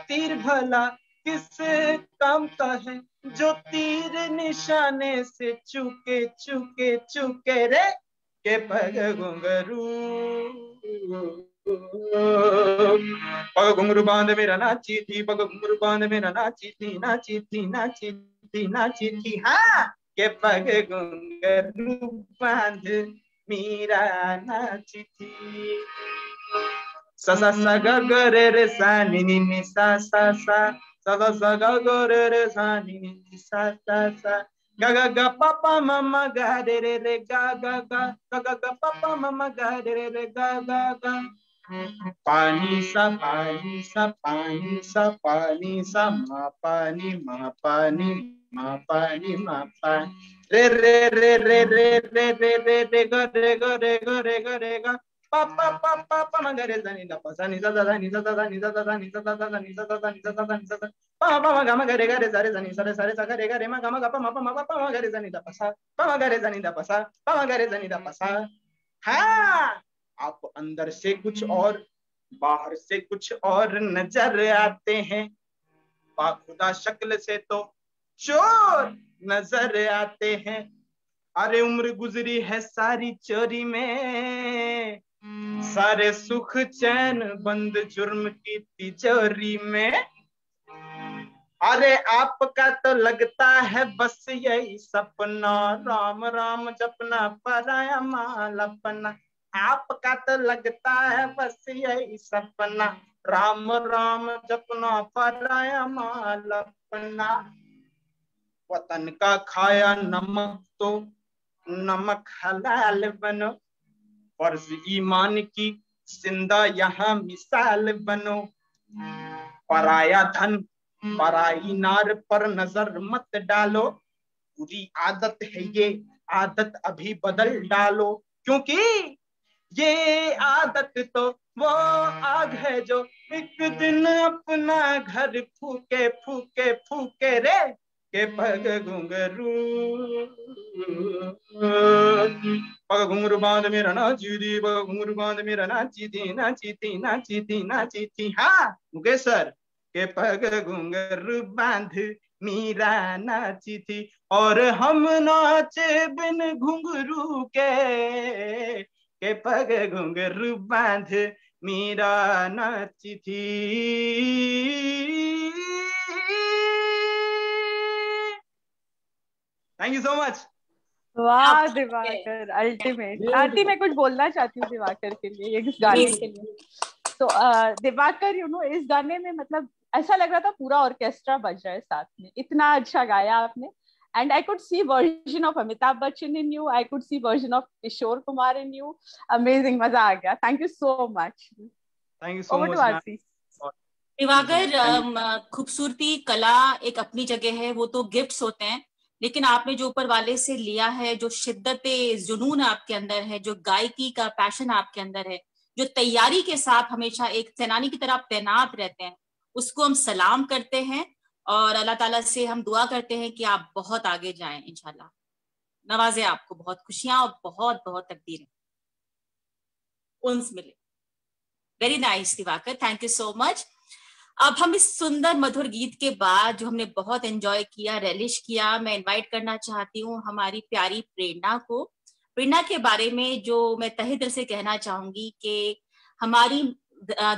तीर भला किस काम का है जो तीर निशाने से चुके रे, के पग घुंघरू बांध मेरा नाची थी, पग घुंघरू बांध मेरा नाची थी हाँ, के पग घुंघरू बांध मीरा नाची थी। सा सा सा ग ग रे रे सा नि नि नि सा सा सा सा सा सा ग ग रे रे सा नि नि नि सा सा सा ग ग ग पापा मम्मा ग रे रे रे ग ग ग ग ग ग पापा मम्मा ग रे रे रे ग ग ग पानी सा पानी सा पानी सा पानी सा मा पानी मा पानी मा पानी मा पानी रे रे रे रे रे रे रे रे रे ग रे ग रे ग रे ग रे ग पा पा पा पा पा म ग रे ध नि ध प सा नि ध ध ध नि ध ध ध नि ध ध ध नि ध ध ध नि ध ध ध नि ध ध ध नि ध ध पा पा म ग म ग रे ग रे ज रे ज नि स रे स रे स ग रे ग रे म ग म ग प म प म प म ग रे ज नि ध प सा प म ग रे ज नि ध प सा प म ग रे ज नि ध प सा। हाँ, आप अंदर से कुछ और बाहर से कुछ और नजर आते हैं, बाखुदा शक्ल से तो चोर नजर आते हैं। अरे उम्र गुजरी है सारी चोरी में, सारे सुख चैन बंद जुर्म की तिजोरी में। अरे आपका तो लगता है बस यही सपना, राम राम जपना पराया माल अपना। आपका तो लगता है बस यही सपना, राम राम जपना पराया माल अपना। वतन का खाया नमक तो नमक हलाल बनो, फर्ज ईमान की जिंदा यहाँ मिसाल बनो। पराया धन पराई नार पर नजर मत डालो, बुरी आदत है ये आदत अभी बदल डालो, क्योंकि ये आदत तो वो आग है जो एक दिन अपना घर फूके फूके फूके रे के पग घुंघरू। पग घुंघरू बांध मेरा नाची दी, पग घुंघरू बांध मेरा नाची दी, नाची थी नाची थी नाची थी। हाँ मुकेश सर, के पग घुंघरू बांध मीरा नाची थी और हम नाचे बिन घुंघरू के पग घुंघरू बांध मीरा नाची थी। Thank you so much. वाह दिवाकर, अल्टीमेट। आरती मैं कुछ बोलना चाहती हूँ दिवाकर के लिए, इस गाने के लिए। तो दिवाकर इस गाने में मतलब ऐसा लग रहा था पूरा ऑर्केस्ट्रा बज रहा है साथ में, इतना अच्छा गाया आपने। And I could see version of Amitabh Bachchan in you. I could see version of Kishore Kumar in you. Amazing, मजा आ गया। Thank you so much. Thank you so Over much. to Aarti. Diwakar, खूबसूरती कला एक अपनी जगह है, वो तो गिफ्ट्स होते हैं, लेकिन आपने जो ऊपर वाले से लिया है, जो शिद्दत जुनून आपके अंदर है, जो गायकी का पैशन आपके अंदर है, जो तैयारी के साथ हमेशा एक सेनानी की तरह तैनात रहते हैं, उसको हम सलाम करते हैं और अल्लाह ताला से हम दुआ करते हैं कि आप बहुत आगे जाएं, इंशाल्लाह नवाजे आपको, बहुत खुशियां और बहुत बहुत तकदीरें उन्स मिले। Very nice Diwakar, thank you so much. अब हम इस सुंदर मधुर गीत के बाद जो हमने बहुत एंजॉय किया, रेलिश किया, मैं इनवाइट करना चाहती हूँ हमारी प्यारी प्रेरणा को। प्रेरणा के बारे में जो मैं तहे दिल से कहना चाहूंगी कि हमारी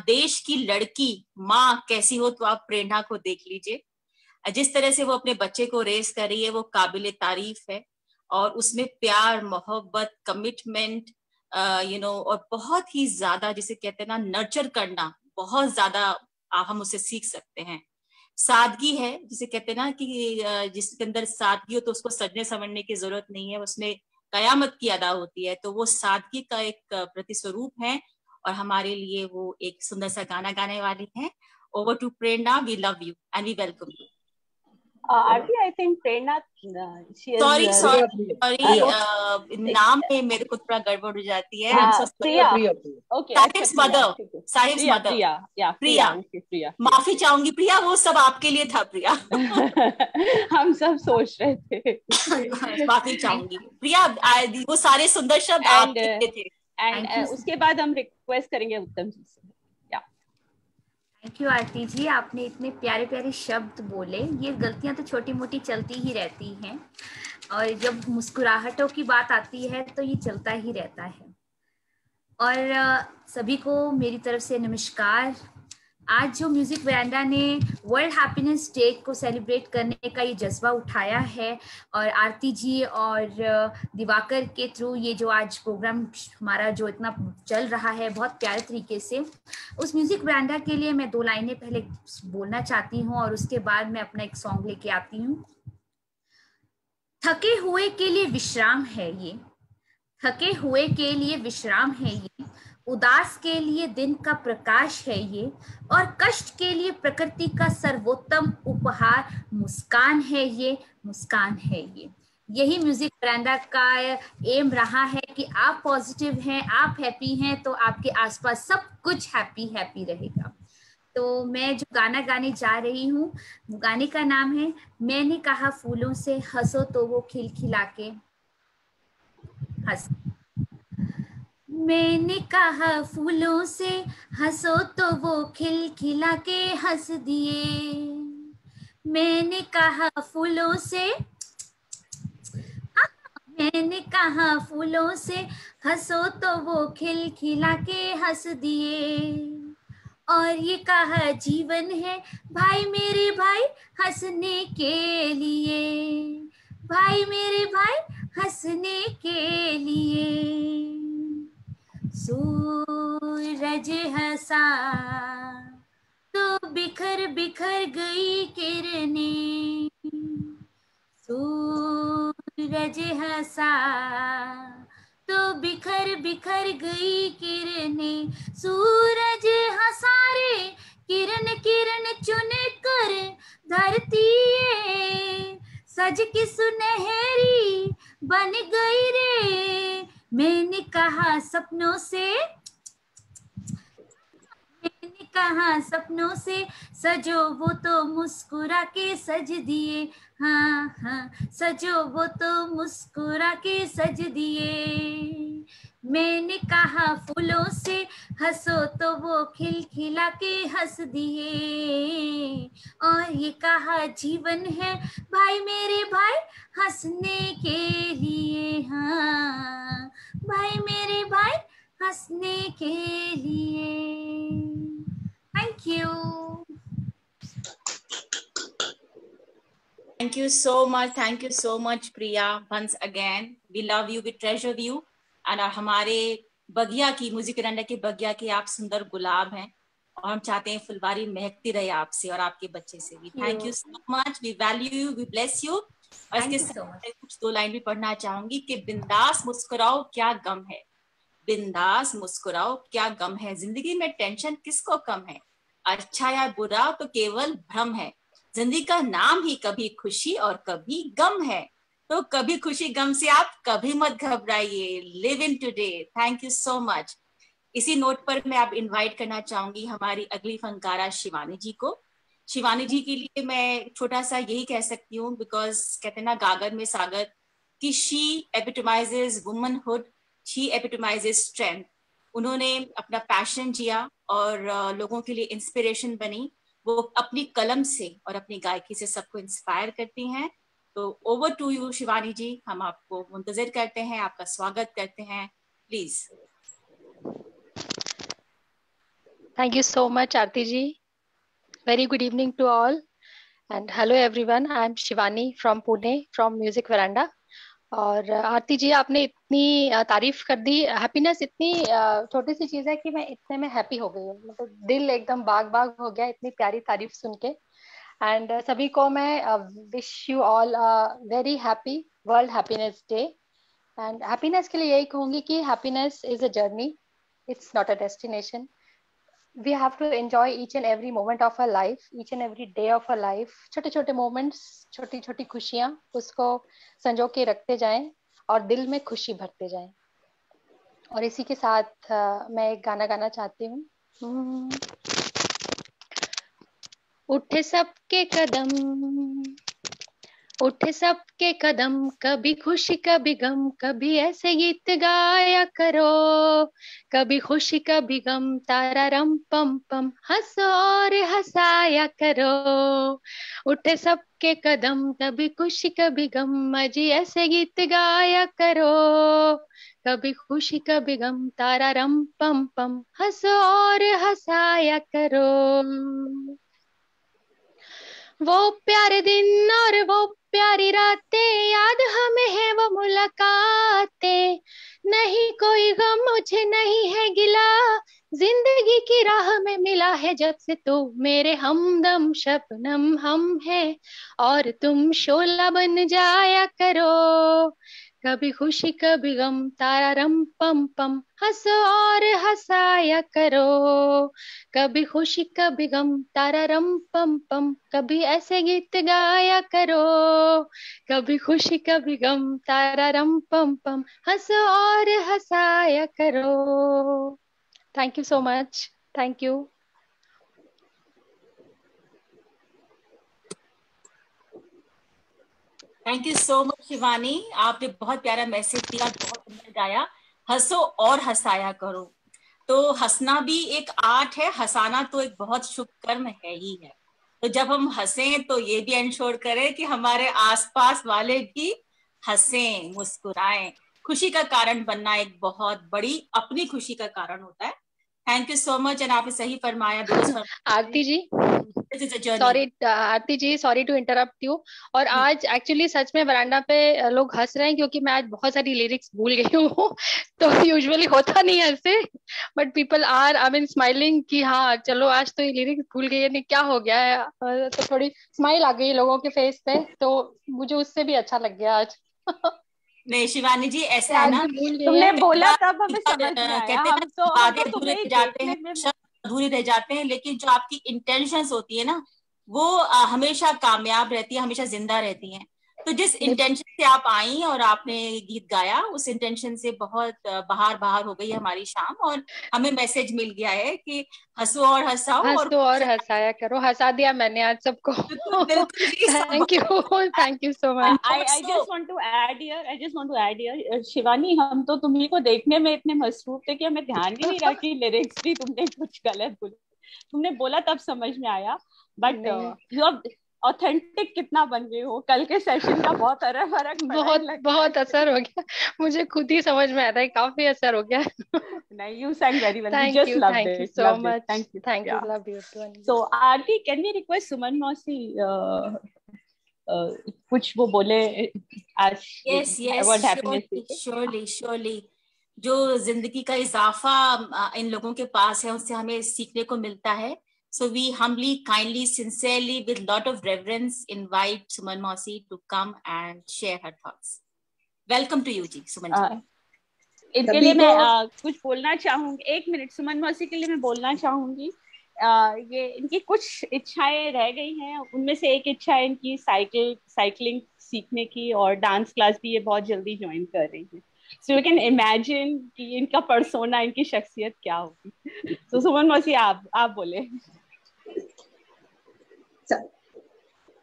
देश की लड़की माँ कैसी हो, तो आप प्रेरणा को देख लीजिए। जिस तरह से वो अपने बच्चे को रेस कर रही है, वो काबिले तारीफ है, और उसमें प्यार, मोहब्बत, कमिटमेंट और बहुत ही ज्यादा जिसे कहते हैं ना नर्चर करना, बहुत ज्यादा हम उससे सीख सकते हैं। सादगी है जिसे कहते हैं ना कि जिसके अंदर सादगी हो तो उसको सजने संवरने की जरूरत नहीं है, उसमें कयामत की अदा होती है। तो वो सादगी का एक प्रतिस्वरूप है और हमारे लिए वो एक सुंदर सा गाना गाने वाली है। Over to Prerna, we love you and we welcome you. Aarti, I think Prerna, she is... Sorry, नाम में मेरे को थोड़ा गड़बड़ हो जाती है। प्रिया, okay, साहिब्स मदर, प्रिया, माफी चाहूंगी प्रिया, वो सब आपके लिए था प्रिया। हम सब सोच रहे थे। माफी चाहूंगी प्रिया, वो सारे सुंदर शब्द आपके लिए थे। एंड उसके बाद हम रिक्वेस्ट करेंगे उत्तम जी से। थैंक यू आरती जी, आपने इतने प्यारे प्यारे शब्द बोले। ये गलतियां तो छोटी मोटी चलती ही रहती हैं, और जब मुस्कुराहटों की बात आती है तो ये चलता ही रहता है। और सभी को मेरी तरफ से नमस्कार। आज जो म्यूजिक वरांडा ने वर्ल्ड हैप्पीनेस डे को सेलिब्रेट करने का ये जज्बा उठाया है, और आरती जी और दिवाकर के थ्रू ये जो आज प्रोग्राम हमारा जो इतना चल रहा है बहुत प्यारे तरीके से, उस म्यूजिक वरांडा के लिए मैं 2 लाइनें पहले बोलना चाहती हूँ और उसके बाद मैं अपना एक सॉन्ग लेके आती हूँ। थके हुए के लिए विश्राम है ये, थके हुए के लिए विश्राम है ये, उदास के लिए दिन का प्रकाश है ये, और कष्ट के लिए प्रकृति का सर्वोत्तम उपहार मुस्कान है ये, मुस्कान है ये। यही म्यूजिक वरांडा का एम रहा है कि आप पॉजिटिव हैं, आप हैप्पी हैं, तो आपके आसपास सब कुछ हैप्पी हैप्पी रहेगा। तो मैं जो गाना गाने जा रही हूँ, गाने का नाम है मैंने कहा फूलों से हंसो तो वो खिलखिला के हंस। मैंने कहा फूलों से हंसो तो वो खिलखिला के हंस दिए। मैंने कहा फूलों से, मैंने कहा फूलों से हंसो तो वो खिलखिला के हंस दिए। और ये कहा जीवन है भाई मेरे भाई हंसने के लिए, भाई मेरे भाई हंसने के लिए। सूरज हंसा तो बिखर बिखर गई किरणें, सूरज हंसा तो बिखर बिखर गई किरणें। सूरज हंसा रे किरण किरण चुन कर धरती सज की सुनहरी बन गई रे। मैंने कहा सपनों से, मैंने कहा सपनों से सजो वो तो मुस्कुरा के सज दिए। हाँ हाँ सजो वो तो मुस्कुरा के सज दिए। मैंने कहा फूलों से हंसो तो वो खिलखिला के हंस दिए। और ये कहा जीवन है भाई मेरे भाई हंसने के लिए, हाँ भाई मेरे भाई हंसने के लिए। Thank you. Thank you so much Priya. Once again, we love you, we treasure you, and हमारे बगिया की, म्यूजिक वरांडा के बगिया के आप सुंदर गुलाब हैं, और हम चाहते हैं फुलवारी महकती रहे आपसे और आपके बच्चे से भी। Thank you so much, we value you, we bless you. और इसके साथ कुछ दो लाइन भी पढ़ना चाहूंगी कि बिंदास मुस्कुराओ क्या गम है, बिंदास मुस्कुराओ क्या गम है, जिंदगी में टेंशन किसको कम है, अच्छा या बुरा तो केवल भ्रम है, जिंदगी का नाम ही कभी खुशी और कभी गम है, तो कभी खुशी गम से आप कभी मत घबराइए, live in today. Thank you so much. इसी नोट पर मैं अब इनवाइट करना चाहूंगी हमारी अगली फनकारा शिवानी जी को। शिवानी जी के लिए मैं छोटा सा यही कह सकती हूँ, बिकॉज कहते हैं ना गागर में सागर, कि शी एपिटमाइजेज वुमनहुड, शी एपिटमाइजेज स्ट्रेंथ। उन्होंने अपना पैशन जिया और लोगों के लिए इंस्पिरेशन बनी। वो अपनी कलम से और अपनी गायकी से सबको इंस्पायर करती हैं। तो ओवर टू यू शिवानी जी, हम आपको मुंतजिर करते हैं, आपका स्वागत करते हैं, please. Thank you so much, Aarti ji. Very good evening to all, and hello everyone. I am Shivani from Pune, from Music Veranda. और आरती जी आपने इतनी तारीफ कर दी। हैप्पीनेस इतनी छोटी सी चीज है कि मैं इतने में हैप्पी हो गई हूँ, मतलब दिल एकदम बाग बाग हो गया इतनी प्यारी तारीफ सुन के। एंड सभी को मैं wish you all very happy world happiness day. And happiness के लिए यही कहूंगी कि happiness is a journey, it's not a destination. We have to enjoy each and every moment of our life, each and every day of our life. छोटे छोटे moments, छोटी छोटी खुशियाँ, उसको संजो के रखते जाएं और दिल में खुशी भरते जाएं। और इसी के साथ मैं एक गाना गाना चाहती हूँ। उठे सबके कदम, उठे सबके कदम, कभी खुशी कभी गम, कभी ऐसे गीत गाया करो, कभी खुशी कभी गम, तारा रम पम पम, हंसो और हंसाया करो। उठे सबके कदम, कभी खुशी कभी गम, अजी ऐसे गीत गाया करो, कभी खुशी कभी गम, तारा रम पम पम, हंसो और हंसाया करो। वो प्यारे दिन और वो प्यारी रातें, याद हमें है वो मुलाकातें, नहीं कोई गम मुझे नहीं है गिला, जिंदगी की राह में मिला है जब से तो मेरे हमदम, शबनम हम है और तुम शोला बन जाया करो, कभी खुशी कभी गम तारा रम पम पम, हंसो और हंसाया करो। कभी खुशी कभी गम तारा रम पम पम, कभी ऐसे गीत गाया करो। कभी खुशी कभी गम तारा रम पम पम, हंसो और हंसाया करो। Thank you so much. Thank you. Thank you so much Shivani, आपने बहुत प्यारा मैसेज दिया, बहुत सुंदर गाया। हंसो और हंसाया करो। तो हंसना भी एक आर्ट है, हंसाना तो एक बहुत शुभ कर्म है ही है। तो जब हम हंसें तो ये भी इंश्योर करें कि हमारे आसपास वाले भी हंसें, मुस्कुराएं। खुशी का कारण बनना एक बहुत बड़ी अपनी खुशी का कारण होता है। Thank you so much. And आपने सही फरमाया। Aarti ji, sorry Aarti ji, sorry to interrupt you. और आज एक्चुअली सच में वरांडा पे लोग हंस रहे हैं क्योंकि मैं आज बहुत सारी लिरिक्स भूल गई हूँ। तो यूजुअली होता नहीं है ऐसे, but people are I mean smiling कि हाँ चलो आज तो ये लिरिक्स भूल गई है, नहीं क्या हो गया है। तो थोड़ी स्माइल आ गई लोगों के फेस पे, तो मुझे उससे भी अच्छा लग गया आज। नहीं शिवानी जी, ऐसा है ना, तुमने बोला तब हमें समझ में आया। हम तो अधूरे रह जाते हैं, अधूरे रह जाते हैं, लेकिन जो आपकी इंटेंशंस होती है ना, वो हमेशा कामयाब रहती है, हमेशा जिंदा रहती हैं। तो जिस इंटेंशन से आप आई और आपने गीत गाया, उस इंटेंशन से बहुत बाहर बाहर हो गई हमारी शाम, और हमें मैसेज मिल गया है कि हंसो और हंसाओ, हंसो और हंसाया करो। हंसा दिया मैंने आज सबको। Thank you so much. I just want to add here, Shivani, हम तो तुम्ही को देखने में इतने मसरूफ थे कि हमें ध्यान ही नहीं रहा कि लिरिक्स भी तुमने कुछ गलत बोले। तुमने बोला तब समझ में आया, बट यू आर ऑथेंटिक कितना बन गए हो। कल के सेशन का बहुत फर्क बहुत असर हो गया, मुझे खुद ही समझ में आता है, काफी असर हो गया। नहीं, you sang very well. Thank We just you, loved thank it. you so loved much. It. Thank you. Thank you. Yeah. Love you too. So Aarti, can we request Suman Mausi कुछ वो बोले आज? Yes, surely. जो जिंदगी का इजाफा इन लोगों के पास है, उससे हमें सीखने को मिलता है. So we humbly, kindly, sincerely, with lot of reverence, invite Suman Mausi to come and share her thoughts. Welcome to you, जी, सुमन जी. इनके लिए मैं कुछ बोलना चाहूंगी. 1 मिनट सुमन मौसी के लिए मैं बोलना चाहूंगी. ये इनकी कुछ इच्छाएं रह गई हैं. उनमें से एक इच्छा है इनकी साइकिलिंग सीखने की, और डांस क्लास भी ये बहुत जल्दी ज्वाइन कर रही है. So you can imagine कि इनका पर्सोना, इनकी शख्सियत क्या होगी. तो सुमन मौसी आप बोले.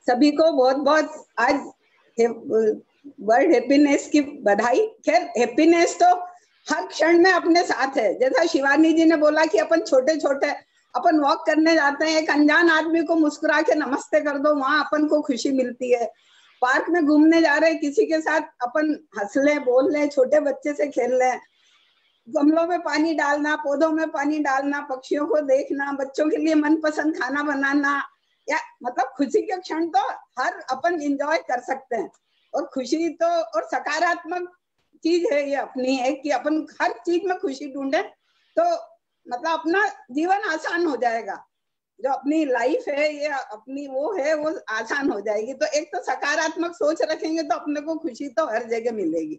सभी को बहुत बहुत आज वर्ल्ड हैप्पीनेस की बधाई. खैर हैप्पीनेस तो हर क्षण में अपने साथ है. जैसा शिवानी जी ने बोला कि अपन छोटे छोटे अपन वॉक करने जाते हैं, एक अनजान आदमी को मुस्कुरा के नमस्ते कर दो, वहां अपन को खुशी मिलती है. पार्क में घूमने जा रहे हैं, किसी के साथ अपन हंस लें, बोल लें, छोटे बच्चे से खेल लें, गमलों में पानी डालना, पौधों में पानी डालना, पक्षियों को देखना, बच्चों के लिए मनपसंद खाना बनाना, या मतलब खुशी के क्षण तो हर अपन एंजॉय कर सकते हैं. और खुशी तो और सकारात्मक चीज है ये अपनी है कि अपन हर चीज में खुशी ढूंढे तो मतलब अपना जीवन आसान हो जाएगा. जो अपनी लाइफ है ये अपनी वो है, वो आसान हो जाएगी. तो एक तो सकारात्मक सोच रखेंगे तो अपने को खुशी तो हर जगह मिलेगी.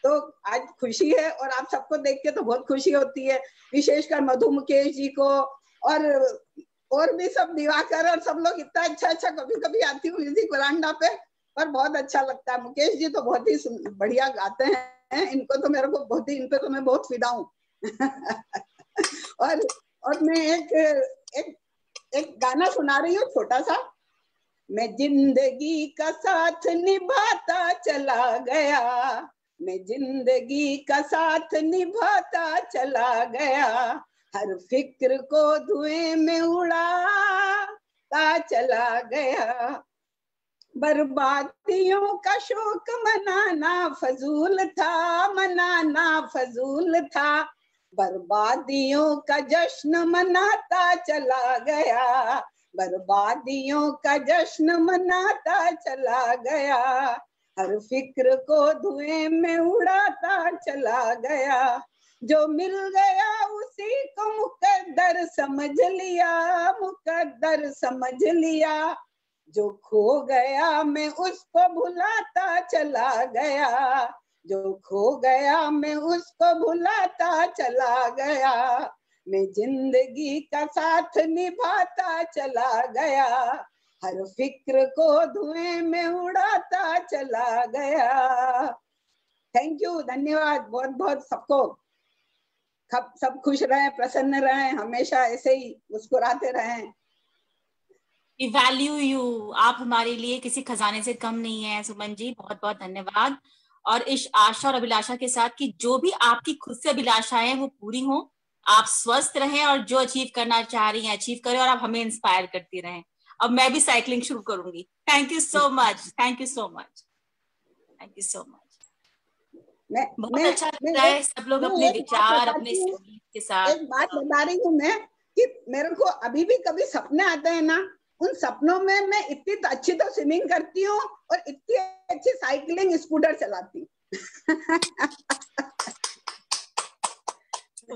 तो आज खुशी है और आप सबको देख के तो बहुत खुशी होती है, विशेषकर मधु मुकेश जी को और भी सब दिवाकर और सब लोग इतना अच्छा कभी कभी आती हूँ म्यूजिक वरांडा पे, पर बहुत अच्छा लगता है. मुकेश जी तो बहुत ही बढ़िया गाते हैं. इनको तो मेरे को बहुत ही, इन पे तो मैं बहुत फिदा हूँ. और मैं एक गाना सुना रही हूँ छोटा सा. मैं जिंदगी का साथ निभाता चला गया, मैं जिंदगी का साथ निभाता चला गया, हर फिक्र को धुएं में उड़ाता चला गया, बर्बादियों का शोक मनाना फजूल था, बर्बादियों का जश्न मनाता चला गया, बर्बादियों का जश्न मनाता चला गया, हर फिक्र को धुएं में उड़ाता चला गया. जो मिल गया उसी को मुकद्दर समझ लिया, जो खो गया मैं उसको भुलाता चला गया, जो खो गया मैं उसको भुलाता चला गया, मैं जिंदगी का साथ निभाता चला गया, हर फिक्र को धुएं में उड़ाता चला गया। थैंक यू, धन्यवाद बहुत बहुत सबको। सब खुश रहें, प्रसन्न रहें, हमेशा ऐसे ही मुस्कुराते रहें। We value you, आप हमारे लिए किसी खजाने से कम नहीं है सुमन जी, बहुत बहुत धन्यवाद। और इस आशा और अभिलाषा के साथ कि जो भी आपकी खुद से अभिलाषाएं हैं वो पूरी हो, आप स्वस्थ रहें और जो अचीव करना चाह रही हैं अचीव करें, और आप हमें इंस्पायर करती रहें। अब मैं भी साइकिलिंग शुरू करूंगी। Thank you so much, thank you so much, thank you so much. बहुत अच्छा लगता है सब लोग अपने विचार अपने संगीत के साथ। एक बात बता रही हूँ मैं कि मेरे को अभी भी कभी सपने आते हैं ना, उन सपनों में मैं इतनी अच्छी तो स्विमिंग करती हूँ और इतनी अच्छी साइकिलिंग स्कूटर चलाती हूँ।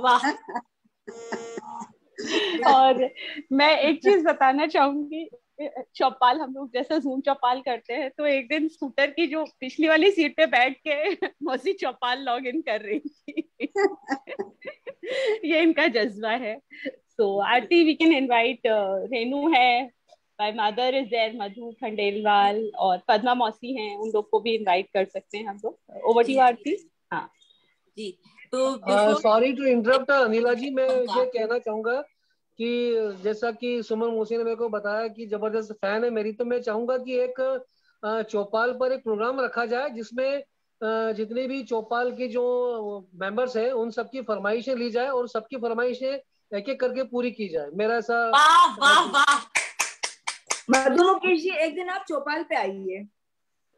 वाह। और मैं एक चीज बताना चाहूंगी, चौपाल हम लोग जैसे जूम चौपाल करते हैं, तो एक दिन स्कूटर की जो पिछली वाली सीट पे बैठ के मौसी चौपाल लॉग इन कर रही थी। ये इनका जज्बा है। सो आरती वी कैन इनवाइट, रेनू है, माय मदर इज देयर, मधु खंडेलवाल और पद्मा मौसी हैं, उन लोग को भी इनवाइट कर सकते हैं हम लोग। ओवर टू आरती। हाँ जी, तो सॉरी टू इंटरप्ट अनिला जी, मैं ये कहना चाहूंगा कि जैसा कि सुमन मौसी ने मेरे को बताया कि जबरदस्त फैन है मेरी, तो मैं चाहूंगा कि एक चौपाल पर एक प्रोग्राम रखा जाए जिसमें जितने भी चौपाल के जो मेंबर्स हैं उन सबकी फरमाइशें ली जाए और सबकी फरमाइशें एक एक करके पूरी की जाए। मेरा ऐसा। वाह वाह वाह। मधु मुकेश जी, एक दिन आप चौपाल पे आइए।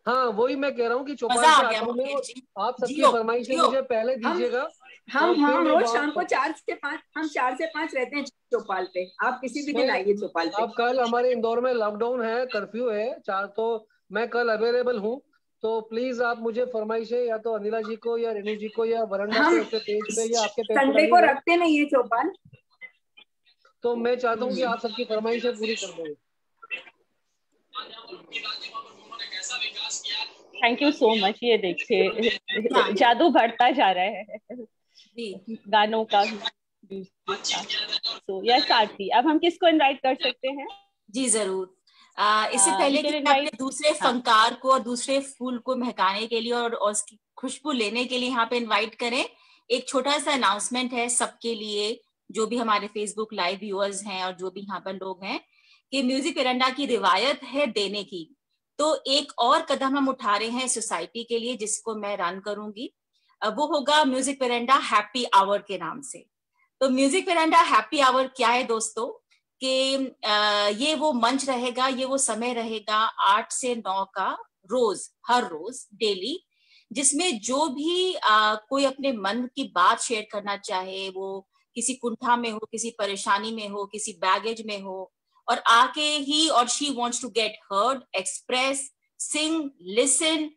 हाँ वही मैं कह रहा हूँ कि चौपाल पे आता हूँ मैं, आप सबकी फरमाइशें मुझे पहले दीजिएगा। हम रोज शाम को 4 से 5 रहते हैं चौपाल पे, आप किसी भी दिन आइए चौपाल पे। आप कल, हमारे इंदौर में लॉकडाउन है, कर्फ्यू है 4, तो मैं कल अवेलेबल हूँ, तो प्लीज आप मुझे फरमाइशें या तो अनिला जी को या रेणु जी को या वरंडा पे उसके पेज पे या आपके पेज पे संडे को रखते नहीं है चौपाल, तो मैं चाहता हूँ कि आप सबकी फरमाइशें पूरी कर दें। Thank you so much. ये देखिए जादू बढ़ता जा रहा है गानों का। तो यस आरती, अब हम किसको इनवाइट कर सकते हैं? जी जरूर। इससे पहले कि अपने दूसरे फनकार को और दूसरे फूल को महकाने के लिए और उसकी खुशबू लेने के लिए यहाँ पे इनवाइट करें, एक छोटा सा अनाउंसमेंट है सबके लिए, जो भी हमारे फेसबुक लाइव व्यूअर्स हैं और जो भी यहाँ पर लोग हैं, कि म्यूजिक वेरेंडा की रिवायत है देने की। तो एक और कदम हम उठा रहे हैं सोसाइटी के लिए, जिसको मैं रन करूंगी। वो होगा म्यूजिक वेरेंडा हैप्पी आवर के नाम से। तो म्यूजिक वेरेंडा हैप्पी आवर क्या है दोस्तों, कि ये वो मंच रहेगा, ये वो समय रहेगा 8 से 9 का, रोज, हर रोज डेली, जिसमें जो भी कोई अपने मन की बात शेयर करना चाहे, वो किसी कुंठा में हो, किसी परेशानी में हो, किसी बैगेज में हो, और आके ही और she wants to get heard, express, sing, listen,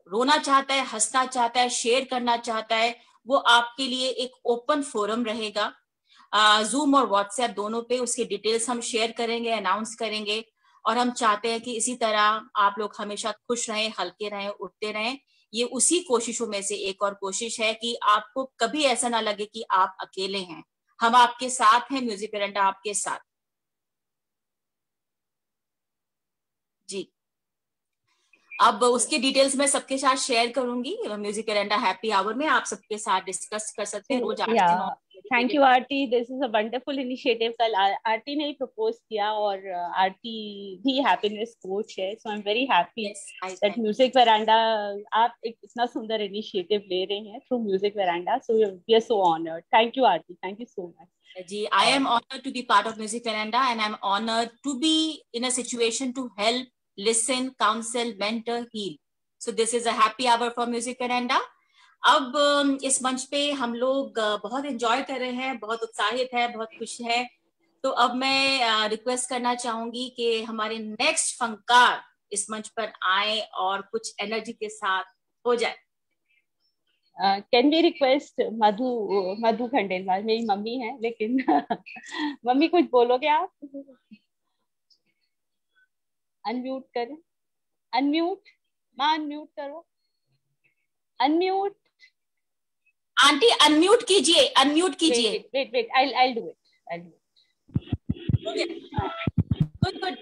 रोना चाहता है, हंसना चाहता है, शेयर करना चाहता है, वो आपके लिए एक ओपन फोरम रहेगा। जूम और व्हाट्सएप दोनों पे उसके डिटेल्स हम शेयर करेंगे, अनाउंस करेंगे, और हम चाहते हैं कि इसी तरह आप लोग हमेशा खुश रहें, हल्के रहें, उठते रहें। ये उसी कोशिशों में से एक और कोशिश है कि आपको कभी ऐसा ना लगे कि आप अकेले हैं। हम आपके साथ हैं, म्यूजिक वेरेंडा आपके साथ। जी, अब उसके डिटेल्स मैं सबके साथ शेयर करूंगी म्यूजिक वेरेंडा हैप्पी आवर में, आप सबके साथ डिस्कस कर सकते हैं रोज 8 से 9। Thank you Aarti, this is a wonderful initiative. कल आरती ने ही प्रपोज किया और आरती भी हैप्पीनेस कोच है, so I am very happy that music veranda आप एक इतना सुंदर इनिशिएटिव ले रहे हैं through music veranda, so we are so honoured. Thank you Aarti, thank you so much. जी, I am honored to be part of Music Veranda, and I'm honored to be in a situation to help, listen, counsel, mentor, heal. So this is a happy hour for Music Veranda. अब इस मंच पे हम लोग बहुत एंजॉय कर रहे हैं, बहुत उत्साहित है, बहुत खुश है। तो अब मैं रिक्वेस्ट करना चाहूंगी कि हमारे नेक्स्ट फनकार इस मंच पर आए और कुछ एनर्जी के साथ हो जाए। कैन वी रिक्वेस्ट मधु खंडेलवाल, मेरी मम्मी है लेकिन मम्मी कुछ बोलोगे आप? अनम्यूट करें, अनम्यूट मां, अनम्यूट करो। अनम्यूट आंटी, अनम्यूट कीजिए, अनम्यूट कीजिए। Wait I'll do it। Good good.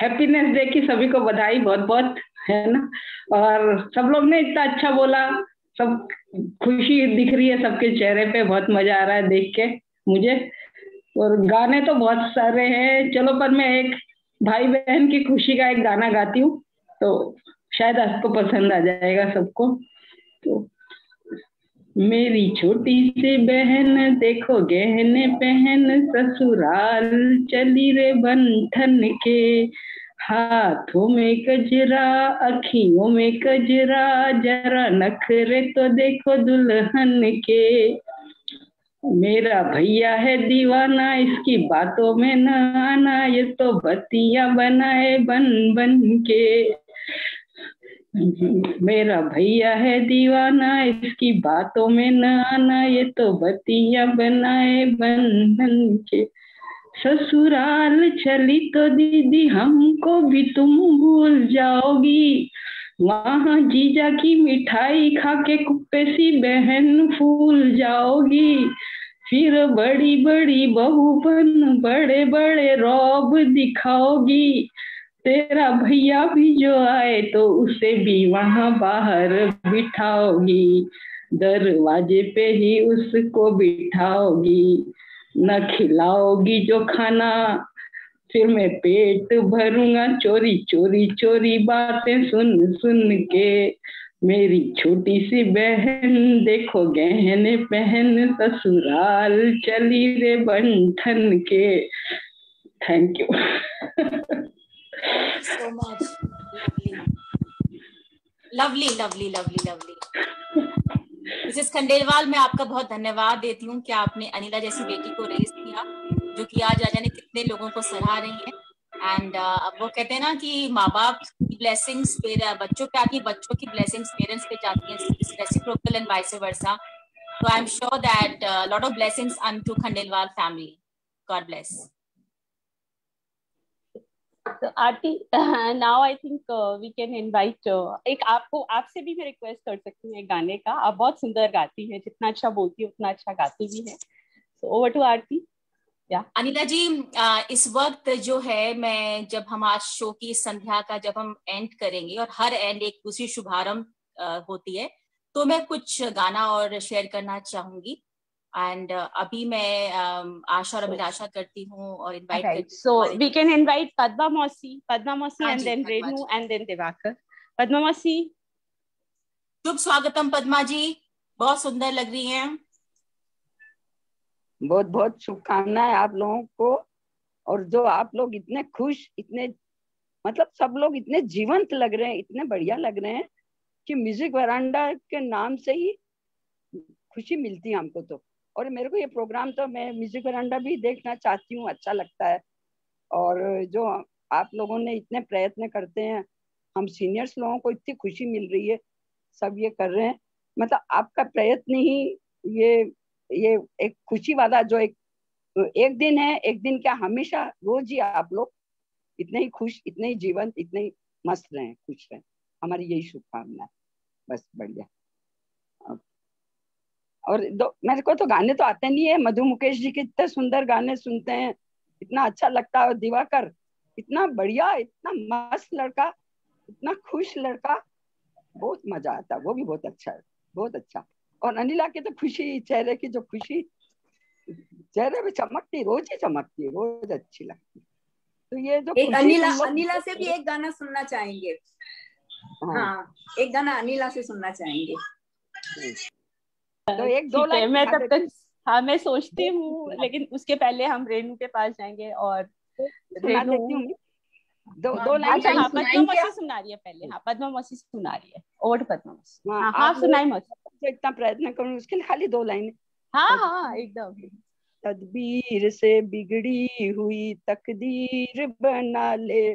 Happiness day की सभी को बधाई बहुत बहुत, है ना। और सब लोग ने इतना अच्छा बोला, सब खुशी दिख रही है सबके चेहरे पे, बहुत मजा आ रहा है देख के मुझे। और गाने तो बहुत सारे हैं, चलो पर मैं एक भाई बहन की खुशी का एक गाना गाती हूँ, तो शायद आपको पसंद आ जाएगा सबको। तो मेरी छोटी सी बहन देखो गहने पहन, ससुराल चली रे बंधन के, हाथों में गजरा अखियों में गजरा, जरा नखरे तो देखो दुल्हन के। मेरा भैया है दीवाना, इसकी बातों में न आना, ये तो बत्तियां बनाए बन बन के। मेरा भैया है दीवाना, इसकी बातों में न आना, ये तो बत्तियां बनाए बन बन के। ससुराल चली तो दीदी हमको भी तुम भूल जाओगी, वहाँ जीजा की मिठाई खा के कुप्पे सी बहन फूल जाओगी, फिर बड़ी बड़ी बहू बन बड़े बड़े रौब दिखाओगी, तेरा भैया भी जो आए तो उसे भी वहाँ बाहर बिठाओगी, दरवाजे पे ही उसको बिठाओगी, न खिलाओगी जो खाना फिर मैं पेट भरूंगा, चोरी चोरी चोरी बातें सुन सुन के। मेरी छोटी सी बहन देखो गहने पहन, ससुराल चली रे बंधन के। Thank you so much. Lovely lovely lovely lovely. Mrs Khandelwal, मैं आपका बहुत धन्यवाद देती हूँ कि आपने अनिला जैसी बेटी को रेस किया, जो कि आज जाने कितने लोगों को सराह रही है। एंड वो कहते हैं ना कि माँ बाप की ब्लेसिंग्स बच्चों पे आती है, बच्चों की ब्लेसिंग्स पेरेंट्स पे जाती है, reciprocal and vice versa. So I'm sure that a lot of blessings unto Khandelwal family. God bless. So Aarti, now I think we can invite एक आपसे भी मैं रिक्वेस्ट कर सकती हूँ एक गाने का। आप बहुत सुंदर गाती हैं, जितना अच्छा बोलती है उतना अच्छा गाती भी है। So over to Aarti. Anila जी, इस वक्त जो है मैं जब हम आज शो की संध्या का जब हम एंड करेंगे और हर एंड एक दूसरी शुभारंभ होती है, तो मैं कुछ गाना और शेयर करना चाहूंगी। एंड अभी मैं आशा और अभिलाषा करती हूँ और इनवाइट करती हूँ। So we can invite Padma Mausi and then Renu and then Divakar. Padma Mausi. शुभ स्वागतम पद्मा जी, बहुत सुंदर लग रही हैं। बहुत बहुत शुभकामनाएं आप लोगों को। और जो आप लोग इतने खुश, इतने मतलब सब लोग इतने जीवंत लग रहे हैं, इतने बढ़िया लग रहे हैं कि म्यूजिक वरांडा के नाम से ही खुशी मिलती है हमको तो। और मेरे को ये प्रोग्राम तो मैं म्यूजिक वरांडा भी देखना चाहती हूँ, अच्छा लगता है। और जो आप लोगों ने इतने प्रयत्न करते हैं, हम सीनियर्स लोगों को इतनी खुशी मिल रही है, सब ये कर रहे हैं, मतलब आपका प्रयत्न ही ये एक खुशी वाला जो एक दिन है, एक दिन क्या हमेशा रोज ही आप लोग इतने ही खुश, इतने ही जीवंत, इतने ही मस्त रहें, खुश रहें, हमारी यही शुभकामना है। बस बढ़िया। और मेरे को तो गाने तो आते नहीं है, मधु मुकेश जी के इतने सुंदर गाने सुनते हैं, इतना अच्छा लगता है। दिवाकर इतना बढ़िया, इतना मस्त लड़का, इतना खुश लड़का, बहुत मजा आता है, वो भी बहुत अच्छा है, बहुत अच्छा। और अनिला की तो खुशी, चेहरे की जो खुशी चेहरे पे चमकती, रोज ही चमकती है, रोज अच्छी लगती है। तो ये जो एक अनिला से भी एक गाना सुनना चाहेंगे। हाँ, एक गाना अनिला से सुनना चाहेंगे। तो एक दो लाइन मैं तब तक मैं सोचती हूँ, लेकिन उसके पहले हम रेनू के पास जाएंगे और रेनू दो लाइन। अच्छा, हाँ, पद्मा मौसी सुना रही है पहले। हाँ, पद्मा मौसी सुना रही है। ओवर पद्मा मौसी। हाँ, सुनाई मौसी। इतना प्रयत्न करूँ उसके लिए खाली 2 लाइन। हाँ, एकदम। तदबीर से बिगड़ी हुई तकदीर बना ले,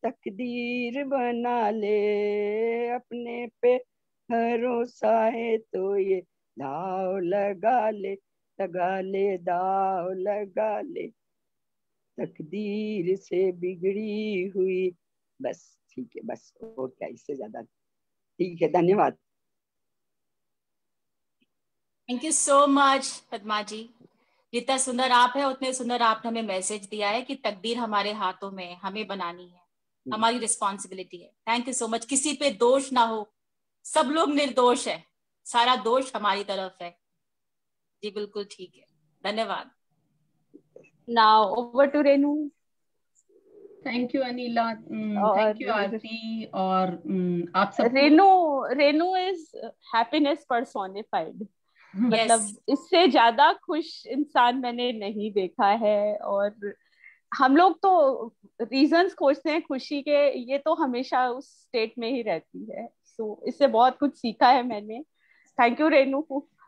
तकदीर बना ले, अपने पे भरोसा है तो ये दाव लगा ले, लगा ले दाव लगा ले, तकदीर से बिगड़ी हुई। बस ठीक है, बस और क्या, इससे ज्यादा ठीक है। धन्यवाद। Thank you so much Padma ji. जितना सुंदर आप है उतने सुंदर आपने हमें मैसेज दिया है कि तकदीर हमारे हाथों में है, हमें बनानी है, हमारी रिस्पॉन्सिबिलिटी है। Thank you so much. किसी पे दोष ना हो, सब लोग निर्दोष है, सारा दोष हमारी तरफ है। जी बिल्कुल ठीक है, धन्यवाद। Now over to Renu. Thank you Anila, thank you Aarti, और आप सब। Renu is happiness personified. मतलब इससे ज्यादा खुश इंसान मैंने नहीं देखा है। और हम लोग तो रीजंस खोजते हैं खुशी के, ये तो हमेशा उस स्टेट में ही रहती है। सो इससे बहुत कुछ सीखा है मैंने। Thank you Renu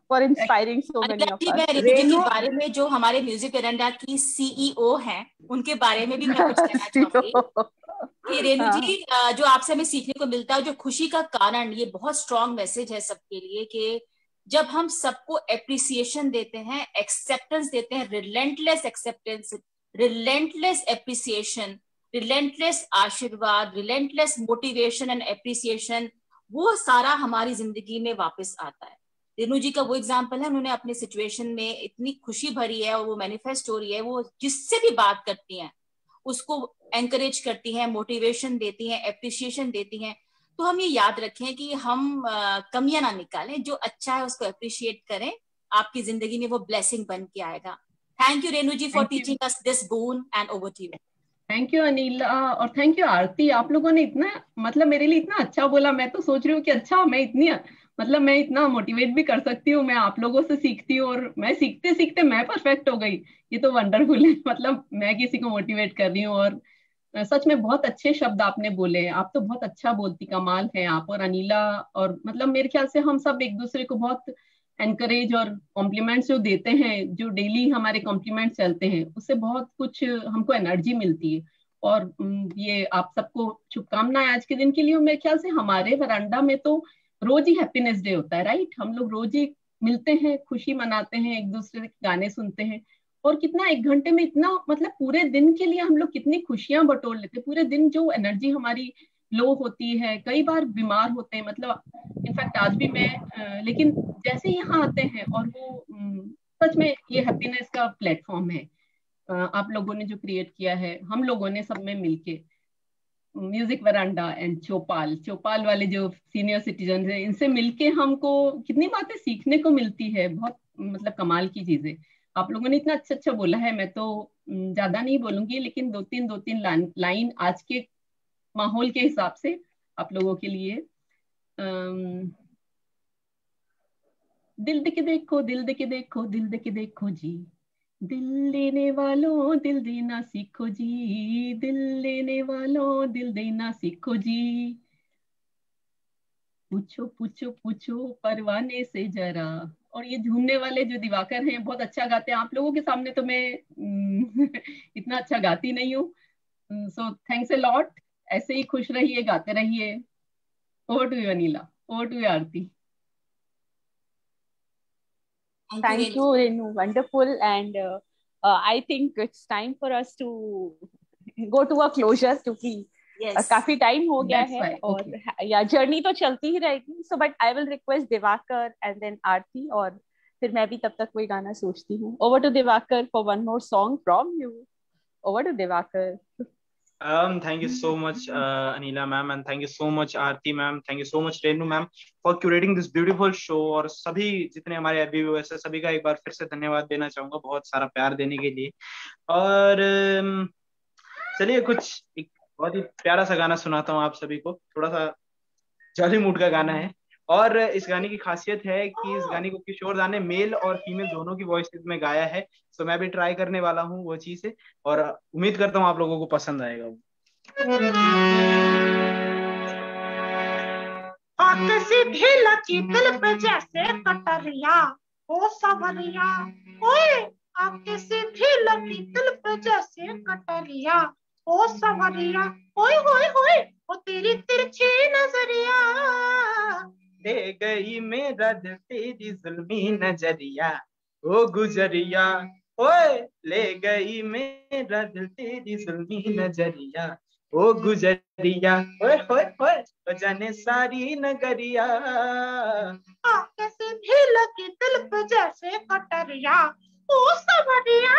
for inspiring so many of us. Renu के बारे में, जो हमारे म्यूजिक वेरांडा की सीईओ हैं, उनके बारे में भी मैं कुछ कहना चाहूंगी कि रेनू जी, जो आपसे हमें सीखने को मिलता है, जो खुशी का कारण, ये बहुत स्ट्रॉन्ग मैसेज है सबके लिए कि जब हम सबको एप्रिसिएशन देते हैं, एक्सेप्टेंस देते हैं, relentless acceptance, relentless appreciation, relentless आशीर्वाद, रिलेंटलेस मोटिवेशन एंड एप्रिसिएशन, वो सारा हमारी जिंदगी में वापस आता है। रेनू जी का वो एग्जाम्पल है, उन्होंने अपने सिचुएशन में इतनी खुशी भरी है और वो मैनिफेस्ट हो रही है। वो जिससे भी बात करती हैं उसको एनकरेज करती हैं, मोटिवेशन देती हैं, एप्रिसिएशन देती हैं। तो हम ये याद रखें कि हम कमियां ना निकालें, जो अच्छा है उसको अप्रिशिएट करें, आपकी जिंदगी में वो ब्लेसिंग बन के आएगा। Thank you Renu ji for teaching us this bone, and over to you. Thank you Anil, और थैंक यू आरती। आप लोगों ने इतना, मतलब मेरे लिए इतना अच्छा बोला। मैं तो सोच रही हूँ कि अच्छा, मैं इतना मोटिवेट भी कर सकती हूँ। मैं आप लोगों से सीखती हूँ और मैं सीखते सीखते मैं परफेक्ट हो गई। ये तो वंडरफुल है। मतलब मैं किसी को मोटिवेट कर रही हूँ। और सच में बहुत अच्छे शब्द आपने बोले। आप तो बहुत अच्छा बोलती, कमाल है आप और अनिला। और मतलब मेरे ख्याल से हम सब एक दूसरे को बहुत एनकरेज और कॉम्प्लीमेंट्स जो देते हैं, जो डेली हमारे कॉम्प्लीमेंट्स चलते हैं, उससे बहुत कुछ हमको एनर्जी मिलती है। और ये आप सबको शुभकामनाएं आज के दिन के लिए। मेरे ख्याल से हमारे वरांडा में तो रोज ही हैप्पीनेस डे होता है, राइट? हम लोग रोज ही मिलते हैं, खुशी मनाते हैं, एक दूसरे के गाने सुनते हैं। और कितना 1 घंटे में इतना, मतलब पूरे दिन के लिए हम लोग कितनी खुशियां बटोर लेते हैं। पूरे दिन जो एनर्जी हमारी लो होती है, कई बार बीमार होते हैं, मतलब इनफैक्ट आज भी मैं, लेकिन जैसे यहाँ आते हैं और वो सच में ये हैप्पीनेस का प्लेटफॉर्म है आप लोगों ने जो क्रिएट किया है, हम लोगों ने सब में मिलके। म्यूजिक वरांडा एंड चौपाल वाले जो सीनियर सिटीजन है, इनसे मिलके हमको कितनी बातें सीखने को मिलती है। बहुत मतलब कमाल की चीजें आप लोगों ने इतना अच्छा अच्छा बोला है। मैं तो ज्यादा नहीं बोलूंगी, लेकिन दो तीन लाइन आज के माहौल के हिसाब से आप लोगों के लिए। दिल दे के देखो, दिल दे के देखो, दिल दे के देखो जी, दिल लेने वालों दिल देना सीखो जी, दिल लेने वालों दिल देना सीखो जी। पूछो पूछो पूछो परवाने से जरा। और ये झूमने वाले जो दिवाकर हैं, बहुत अच्छा गाते हैं। आप लोगों के सामने तो मैं इतना अच्छा गाती नहीं हूँ। So thanks a lot. ऐसे ही खुश रहिए, गाते रहिए। Over to you Anila, over to you Aarti. Thank you, Renu. Wonderful. And I think it's time for us to go to a closure, क्योंकि काफी टाइम हो गया है और या जर्नी तो चलती ही रहेगी। So but I will request Divakar and then Aarti, और फिर मैं भी तब तक कोई गाना सोचती हूँ। Over to Divakar for one more song from you. Over to Divakar. Thank you so much Anila ma'am, and thank you so much Aarti ma'am, thank you so much Renu ma'am for curating this beautiful show। और सभी जितने हमारे अरबी व्यूअर्स हैं, सभी का एक बार फिर से धन्यवाद देना चाहूंगा, बहुत सारा प्यार देने के लिए। और चलिए कुछ एक बहुत ही प्यारा सा गाना सुनाता हूँ आप सभी को। थोड़ा सा जॉली मूड का गाना है, और इस गाने की खासियत है कि इस गाने को किशोर दा ने मेल और फीमेल दोनों की वॉइस में गाया है। सो मैं भी ट्राई करने वाला हूँ वो चीज है, और उम्मीद करता हूँ आप लोगों को पसंद आएगा वो। आके सीधी लची दिल पे जैसे कटरिया, ओ सवरिया ओए, आके सीधी लची दिल पे जैसे कटरिया, ओ सवरिया ओए होए होए, ओ तेरी तिरछी नजरिया ले गई मेरा दिल तेरी जुल्मी नजरिया, ओ गुजरिया ओए, ले गई मेरा दिल तेरी जुल्मी नजरिया, ओ गुजरिया ओए होए होए, जाने सारी नगरिया। कैसे सीधी लगी दिल पे जैसे कटरिया। ओ सवरिया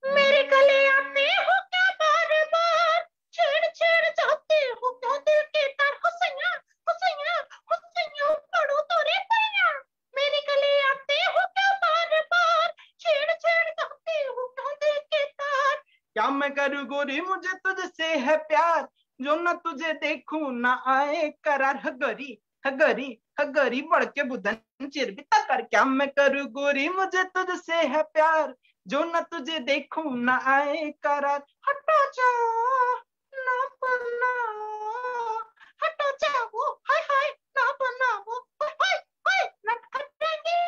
मेरे गले आते हो क्या बार बार, छेड़ छेड़ जाते हो क्यों दिल के तार। हुसैया हुसैया हुसैया पढ़ो तो रे पैया, मेरे गले आते हो क्या बार बार, छेड़ छेड़ जाते हो क्यों दिल के तार। क्या मैं करूँ गोरी मुझे तुझसे है प्यार, जो न तुझे देखूं ना आए करार। हगरी हगरी हगरी बढ़ के बुधन चिर भी तकर। क्या मैं करूँ गोरी मुझे तुझसे है प्यार, जो न तुझे देखूं ना आए करार। हटो जाओ ना बनाओ, हटो जाओ हाय हाय ना बनाओ, हाय हाय हाय नटखटेंगे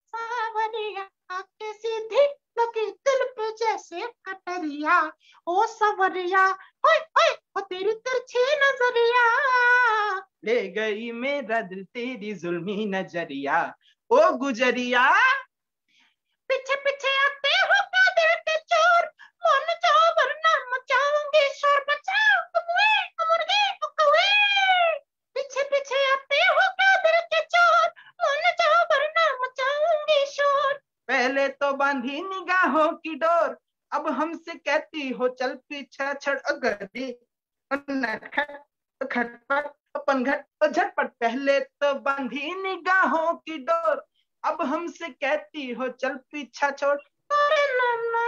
सावरिया, आके सीधी लगी दिल पे जैसे कटरिया। ओ सवरिया हाय हाय ओ तेरी तिरछी नजरिया, ले गई मेरा दिल तेरी जुल्मी नजरिया। ओ गुजरिया पीछे पीछे आते हो क्या दिल के चोर, मन जाओ वरना मचाऊंगी शोर। बचाओ मुर्गी कौवे, पीछे पीछे आते हो क्या दिल के चोर, मन जाओ वरना मचाऊंगी शोर। पहले तो बांधी निगाहों की डोर, अब हमसे कहती हो चल पीछा छड़। अगरी खटपट अपन घट झटपट। पहले तो बांधी निगाहों की डोर, अब हमसे कहती हो चल पीछा छोड़। तारे नैना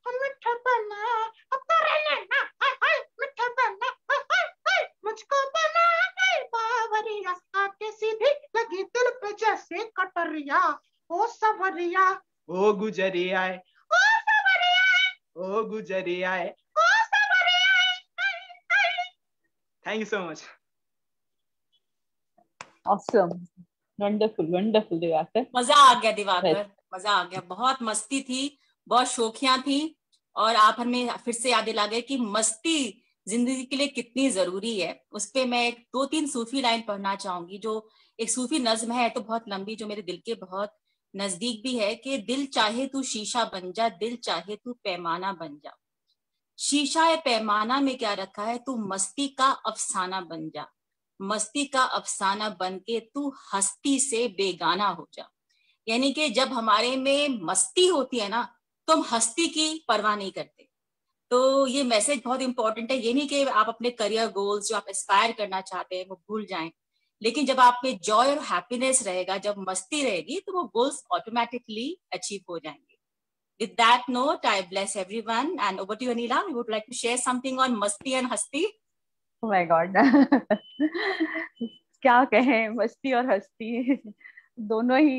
हम मीठा बना, अब तारे नैना हाय हाय मीठा बना, हाय हाय हाय मुझको बना गई बावरिया, आके सीधी लगी दिल पे जैसे कटरिया। ओ सवरिया ओ गुजरिया ओ सवरिया ओ गुजरिया। ओ सवरिया। Thank you so much. Awesome, wonderful wonderful Diwakar. मजा आ गया दिवाकर, मजा आ गया, बहुत मस्ती थी, बहुत शोखियां थी, और आप हमें फिर से याद दिला गए कि मस्ती जिंदगी के लिए कितनी जरूरी है। उस पे मैं एक 2-3 सूफी लाइन पढ़ना चाहूंगी, जो एक सूफी नज्म है तो बहुत लंबी, जो मेरे दिल के बहुत नजदीक भी है कि दिल चाहे तू शीशा बन जा, दिल चाहे तू पैमाना बन जा। शीशा या पैमाना में क्या रखा है, तू मस्ती का अफसाना बन जा, मस्ती का अफसाना बन के तू हस्ती से बेगाना हो जा। यानी कि जब हमारे में मस्ती होती है ना, तो हम हस्ती की परवाह नहीं करते। तो ये मैसेज बहुत इंपॉर्टेंट है। ये नहीं कि आप अपने करियर गोल्स जो आप एस्पायर करना चाहते हैं वो भूल जाएं, लेकिन जब आप में जॉय और हैप्पीनेस रहेगा, जब मस्ती रहेगी, तो वो गोल्स ऑटोमेटिकली अचीव हो जाएंगे। With that note, I bless everyone and over to you, Anila. You would like to share something on masti and hasti? Oh my God. क्या कहें, मस्ती और हस्ती दोनों ही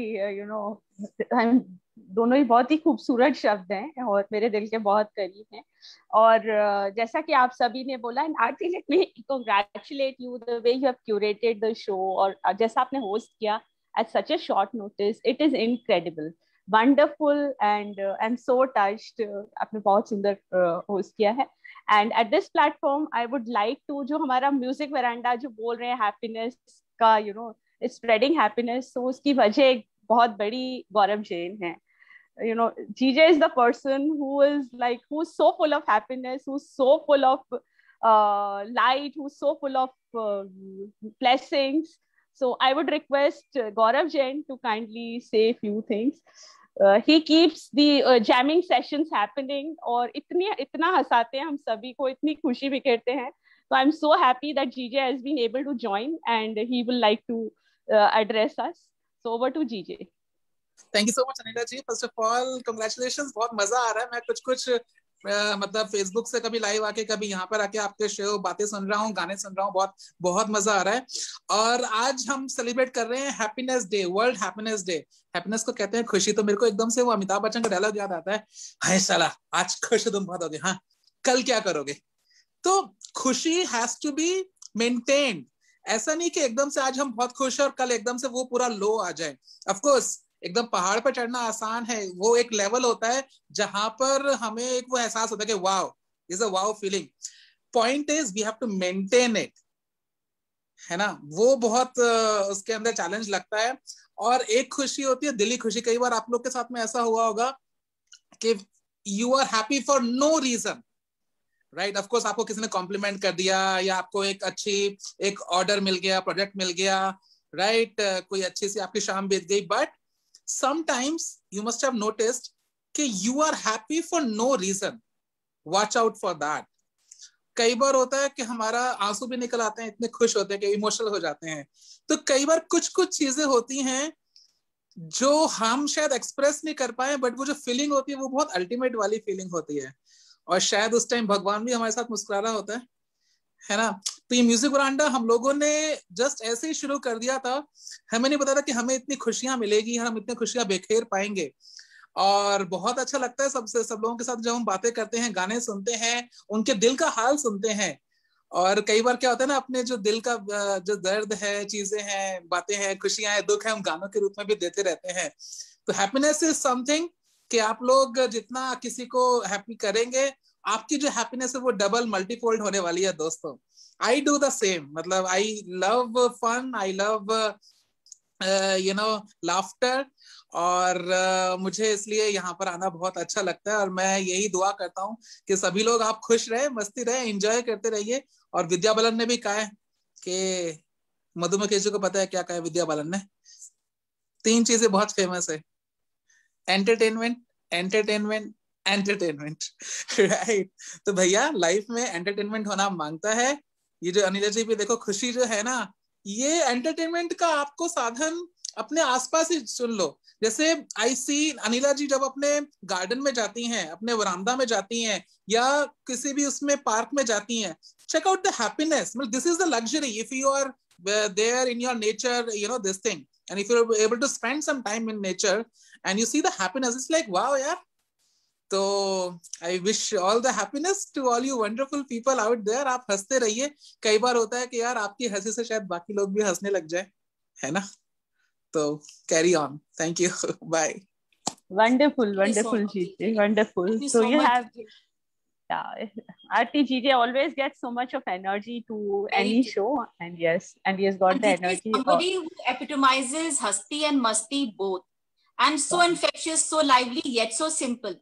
दोनों ही बहुत ही खूबसूरत शब्द हैं और मेरे दिल के बहुत करीब हैं। और जैसा कि आप सभी ने बोला, and Aarti let me congratulate you the way you have curated the show, और जैसा आपने होस्ट किया at such a short notice, it is incredible, wonderful and I am so touched. आपने बहुत सुंदर होस्ट किया है। And at this platform I would like to, जो हमारा म्यूजिक वरांडा जो बोल रहे हैं हैप्पीनेस का, स्प्रेडिंग हैप्पीनेस, तो उसकी वजह एक बहुत बड़ी गौरव जैन है। GJ is the person who is so full of happiness, who's so full of light, who's so full of blessings. So I would request Gaurav Jain to kindly say a few things. He keeps the jamming sessions happening, और इतना हंसाते हैं हम सभी को, इतनी खुशी बिखेरते हैं। So I'm so happy that GJ has been able to join and he will like to address us. So over to GJ. Thank you so much Anila ji. First of all congratulations, बहुत मजा आ रहा है। मैं कुछ मतलब फेसबुक से कभी लाइव आके, कभी यहाँ पर आके आपके शो बातें सुन रहा हूँ, गाने सुन रहा हूँ, बहुत बहुत मजा आ रहा है। और आज हम सेलिब्रेट कर रहे हैं happiness day, world happiness day. Happiness को कहते हैं खुशी। तो मेरे को एकदम से वो अमिताभ बच्चन का डायलॉग याद आता है, हाय साला आज खुश तुम बहुत होगे, हाँ कल क्या करोगे। तो खुशी हैज टू बी मेंटेन्ड। ऐसा नहीं कि एकदम से आज हम बहुत खुश हैं और कल एकदम से वो पूरा लो आ जाए। ऑफ कोर्स एकदम पहाड़ पर चढ़ना आसान है, वो एक लेवल होता है जहां पर हमें एक वो एहसास होता है कि wow, is a wow feeling. Point is we have to maintain it, है ना। वो बहुत उसके अंदर चैलेंज लगता है। और एक खुशी होती है दिली खुशी। कई बार आप लोग के साथ में ऐसा हुआ होगा कि you are happy for no reason, right. Of course आपको किसी ने कॉम्प्लीमेंट कर दिया, या आपको एक ऑर्डर मिल गया, प्रोजेक्ट मिल गया, राइट कोई अच्छी सी आपकी शाम बीत गई, but sometimes you must have noticed कि you are happy for no reason, watch out for that. कई बार होता है कि हमारा आंसू भी निकल आते हैं, इतने खुश होते हैं कि इमोशनल हो जाते हैं। तो कई बार कुछ कुछ चीजें होती हैं जो हम शायद एक्सप्रेस नहीं कर पाए, बट वो जो फीलिंग होती है वो बहुत अल्टीमेट वाली फीलिंग होती है, और शायद उस टाइम भगवान भी हमारे साथ मुस्कुरा रहा होता है ना। तो ये म्यूजिक वरांडा हम लोगों ने जस्ट ऐसे ही शुरू कर दिया था, हमें नहीं पता था कि हमें इतनी खुशियां मिलेगी, हम इतनी खुशियां बेखेर पाएंगे। और बहुत अच्छा लगता है सब लोगों के साथ जब हम बातें करते हैं, गाने सुनते हैं, उनके दिल का हाल सुनते हैं। और कई बार क्या होता है ना, अपने जो दिल का जो दर्द है, चीजें हैं, बातें हैं, खुशियां हैं, दुख है, हम गानों के रूप में भी देते रहते हैं। तो हैप्पीनेस इज समथिंग कि आप लोग जितना किसी को हैप्पी करेंगे, आपकी जो हैप्पीनेस है वो डबल मल्टीफोल्ड होने वाली है दोस्तों। आई डू द सेम, मतलब I love fun, I love laughter, और मुझे इसलिए यहाँ पर आना बहुत अच्छा लगता है। और मैं यही दुआ करता हूँ कि सभी लोग आप खुश रहे, मस्ती रहे, एंजॉय करते रहिए। और विद्या बालन ने भी कहा है कि मधुमक्खी जी को पता है क्या कहा है विद्या बालन ने, 3 चीजें बहुत फेमस है, एंटरटेनमेंट, एंटरटेनमेंट, एंटरटेनमेंट, राइट। तो भैया लाइफ में एंटरटेनमेंट होना मांगता है। ये जो अनिला जी भी देखो, खुशी जो है ना, ये एंटरटेनमेंट का आपको साधन अपने आसपास ही चुन लो। जैसे आई सी अनिला जी जब अपने गार्डन में जाती हैं, अपने वरामदा में जाती हैं, या किसी भी उसमें पार्क में जाती हैं, check out the happiness. Well, this is the luxury. If you are there in your nature, this thing, and if you're able to spend some time in nature and you see the happiness, it's like wow, yeah. So I wish all the happiness to all you wonderful people out there. आप हंसते रहिए। कई बार होता है कि यार आपकी हंसी से शायद बाकी लोग भी हंसने लग जाए, है ना। तो carry on. Thank you. Bye. Wonderful, wonderful, Jeeji. Wonderful. So you have. Yeah, Aarti Jeeji always gets so much of energy to any show, and yes, and he has got the energy. Somebody who epitomizes hasti and masti both, and so infectious, so lively, yet so simple.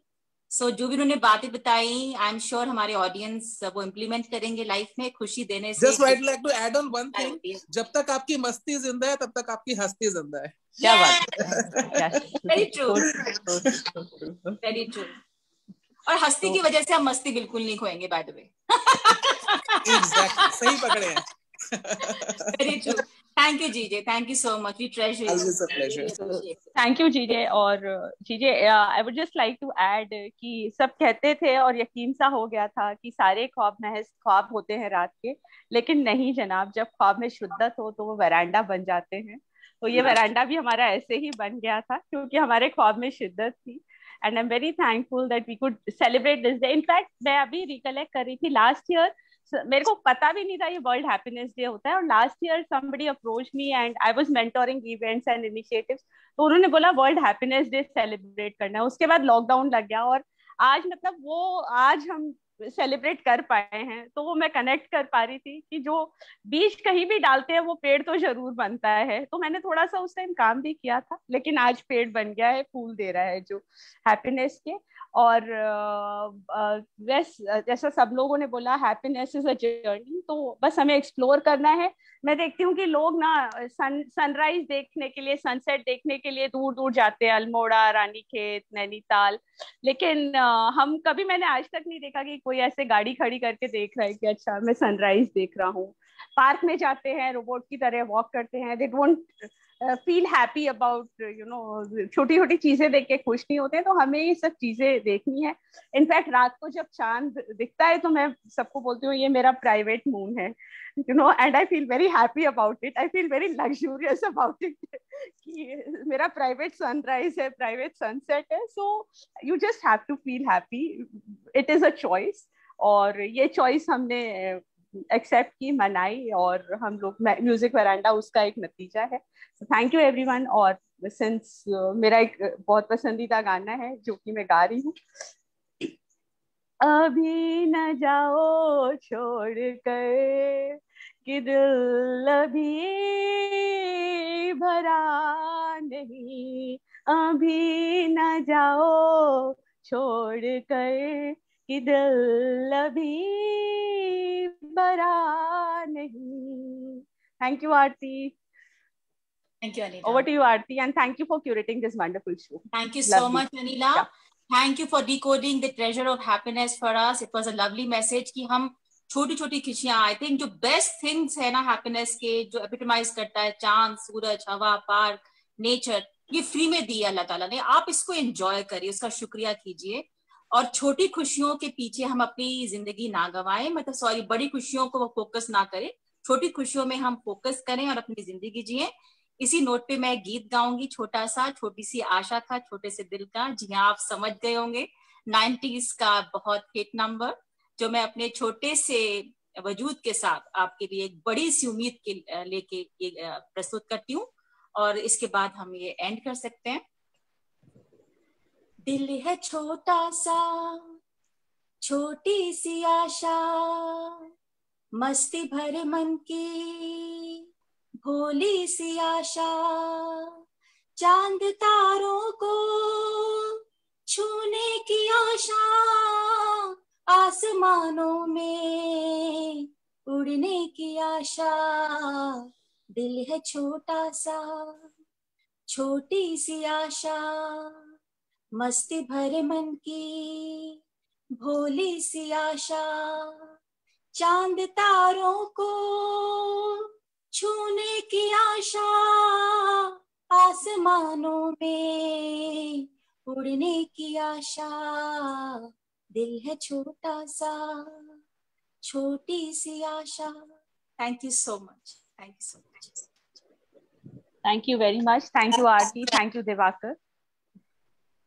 So जो भी उन्होंने बातें बताई, आई एम श्योर हमारे ऑडियंस वो इम्प्लीमेंट करेंगे लाइफ में, खुशी देने से। Just I'd like to add on one thing. जब तक आपकी मस्ती जिंदा है, तब तक आपकी हस्ती जिंदा है। क्या बात है। Very true. Very true. और हस्ती की वजह से हम मस्ती बिल्कुल नहीं खोएंगे, बाय द वे। Exactly. सही पकड़े हैं। Very true. Thank you, Jeeji. Thank you so much. We treasure it. Always a pleasure. Thank you, Jeeji. और Jeeji, I would just like to add कि सब कहते थे और यकीन सा हो गया था कि सारे ख्वाब महज ख्वाब होते हैं रात के, लेकिन नहीं जनाब, जब ख्वाब में शिद्दत हो तो वो वरांडा बन जाते हैं। तो ये वरांडा भी हमारा ऐसे ही बन गया था क्योंकि हमारे ख्वाब में शिद्दत थी। And I'm very thankful that we could celebrate this day. In fact, मैं अभी recollect कर रही थी, last year मेरे को पता भी नहीं था ये वर्ल्ड हैप्पीनेस डे होता है, और last year somebody approached me and I was mentoring events and initiatives, तो उन्होंने बोला वर्ल्ड हैप्पीनेस डे सेलिब्रेट करना है। उसके बाद लॉकडाउन लग गया और आज मतलब वो आज हम सेलिब्रेट कर पाए हैं, तो वो मैं कनेक्ट कर पा रही थी कि जो बीज कहीं भी डालते हैं वो पेड़ तो जरूर बनता है। तो मैंने थोड़ा सा उस टाइम काम भी किया था, लेकिन आज पेड़ बन गया है, फूल दे रहा है जो हैप्पीनेस के। और जैसा सब लोगों ने बोला, हैप्पीनेस इज अ जर्नी, तो बस हमें एक्सप्लोर करना है। मैं देखती हूँ कि लोग ना सनराइज देखने के लिए, सनसेट देखने के लिए दूर दूर जाते हैं, अल्मोड़ा, रानीखेत, नैनीताल, लेकिन हम कभी, मैंने आज तक नहीं देखा कि कोई ऐसे गाड़ी खड़ी करके देख रहा है कि अच्छा मैं सनराइज देख रहा हूँ। पार्क में जाते हैं, रोबोट की तरह वॉक करते हैं, they don't feel happy about छोटी छोटी चीजें देख के खुश नहीं होते। तो हमें ये सब चीजें देखनी है। इनफैक्ट रात को जब चांद दिखता है तो मैं सबको बोलती हूँ ये मेरा प्राइवेट मून है, and I feel very happy about it. I feel very luxurious about it कि मेरा प्राइवेट सनराइज है, प्राइवेट सनसेट है। So you just have to feel happy. It is a choice, और ये चॉइस हमने एक्सेप्ट की, मनाई, और हम लोग म्यूजिक वरांडा उसका एक नतीजा है। Thank you everyone. और सिंस मेरा एक बहुत पसंदीदा गाना है जो कि मैं गा रही हूँ, अभी न जाओ छोड़ कर कि दिल अभी भरा नहीं, अभी न जाओ छोड़ कर कि दिल अभी भरा नहीं। Thank you Aarti. Thank you, Anila. Over to you, Aarti, and thank you for curating this wonderful show. Thank you so much, Anila. Yeah. Thank you for decoding the treasure of happiness for us. It was a lovely message कि हम छोटी छोटी खुशियां, आई थिंक जो बेस्ट थिंग्स है ना हैप्पीनेस के, जो एपिटमाइज करता है चांद, सूरज, हवा, पार्क, नेचर, ये फ्री में दिया अल्लाह ताला ने. आप इसको एंजॉय करिए, उसका शुक्रिया कीजिए, और छोटी खुशियों के पीछे हम अपनी जिंदगी ना गवाएं, मतलब सॉरी, बड़ी खुशियों को फोकस ना करें, छोटी खुशियों में हम फोकस करें और अपनी जिंदगी जिए. इसी नोट पे मैं गीत गाऊंगी, छोटा सा, छोटी सी आशा था छोटे से दिल का. जी हाँ, आप समझ गए होंगे, 90s का बहुत हिट नंबर, जो मैं अपने छोटे से वजूद के साथ आपके लिए एक बड़ी सी उम्मीद के लेके प्रस्तुत करती हूँ, और इसके बाद हम ये एंड कर सकते हैं. दिल है छोटा सा, छोटी सी आशा, मस्ती भरे मन की भोली सी आशा, चांद तारों को छूने की आशा, आसमानों में उड़ने की आशा. दिल है छोटा सा, छोटी सी आशा, मस्ती भरे मन की भोली सी आशा, चांद तारों को छूने की आशा, आसमानों में उड़ने की आशा. दिल है छोटा सा, छोटी सी आशा. Thank you so much. Thank you so much. Thank you very much. Thank you, Aarti. Thank you, Divakar,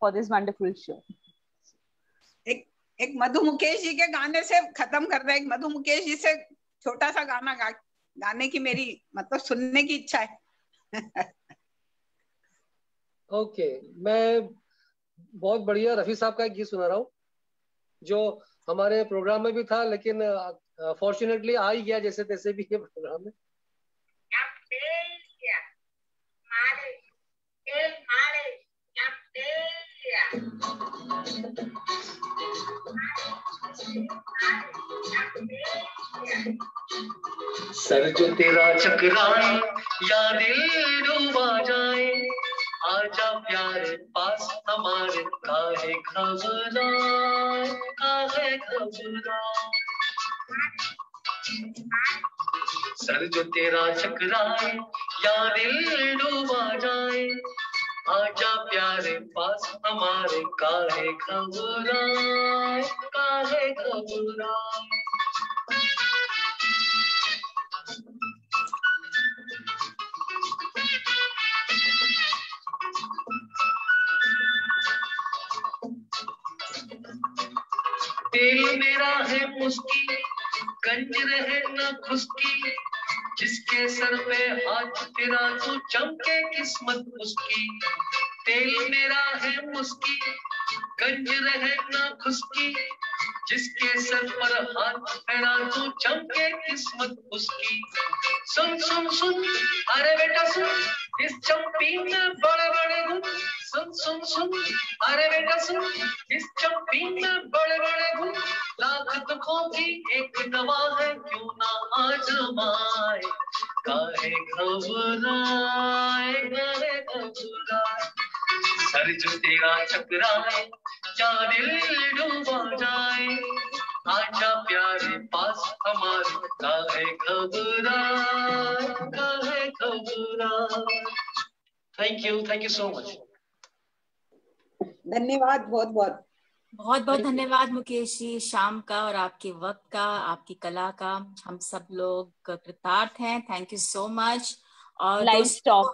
for this wonderful show. एक मधु मुकेश जी के गाने से खत्म कर रहे. एक मधु मुकेश जी से छोटा सा गाना गाने की मेरी मतलब सुनने की इच्छा है. ओके, मैं बहुत बढ़िया रफी साहब का एक गीत सुना रहा हूँ, जो हमारे प्रोग्राम में भी था, लेकिन फॉर्चुनेटली आ ही गया जैसे तैसे भी ये प्रोग्राम में. सर जो तेरा चकराए या दिल डूबा जाए, आजा प्यारे पास हमारे, काहे घबराए, काहे घबराए. सर जो तेरा चकराए या दिल डूबा जाए, आजा प्यारे पास हमारे, काहे घबराए, काहे घबराए. दिल मेरा है मुस्की, गंज रहे न खुशकी, जिसके सर पे हाथ तेरा तू चमके किस्मत उसकी. दिल मेरा है मुस्की, गंज रहे न खुशकी, जिसके सर पर हाथ तेरा तू चमके किस्मत उसकी. सुन सुन सुन, अरे बेटा सुन, इस चंपी में बड़े बड़े गुण. सुन सुन सुन, अरे बेटा सुन, इस चंपी में बड़े बड़े गुण. लाख दुखों की एक दवा है, क्यों ना आजमाए, काहे घबराए, काहे घबराए. सर जो तेरा चकराए या दिल डूबा जाए, आजा प्यारे पास हमारे, काहे घबराए, काहे घबराए. Thank you so much. धन्यवाद, बहुत बहुत बहुत बहुत धन्यवाद मुकेश जी, शाम का और आपके वक्त का, आपकी कला का हम सब लोग कृतार्थ हैं. Thank you so much. और लाइव स्टॉक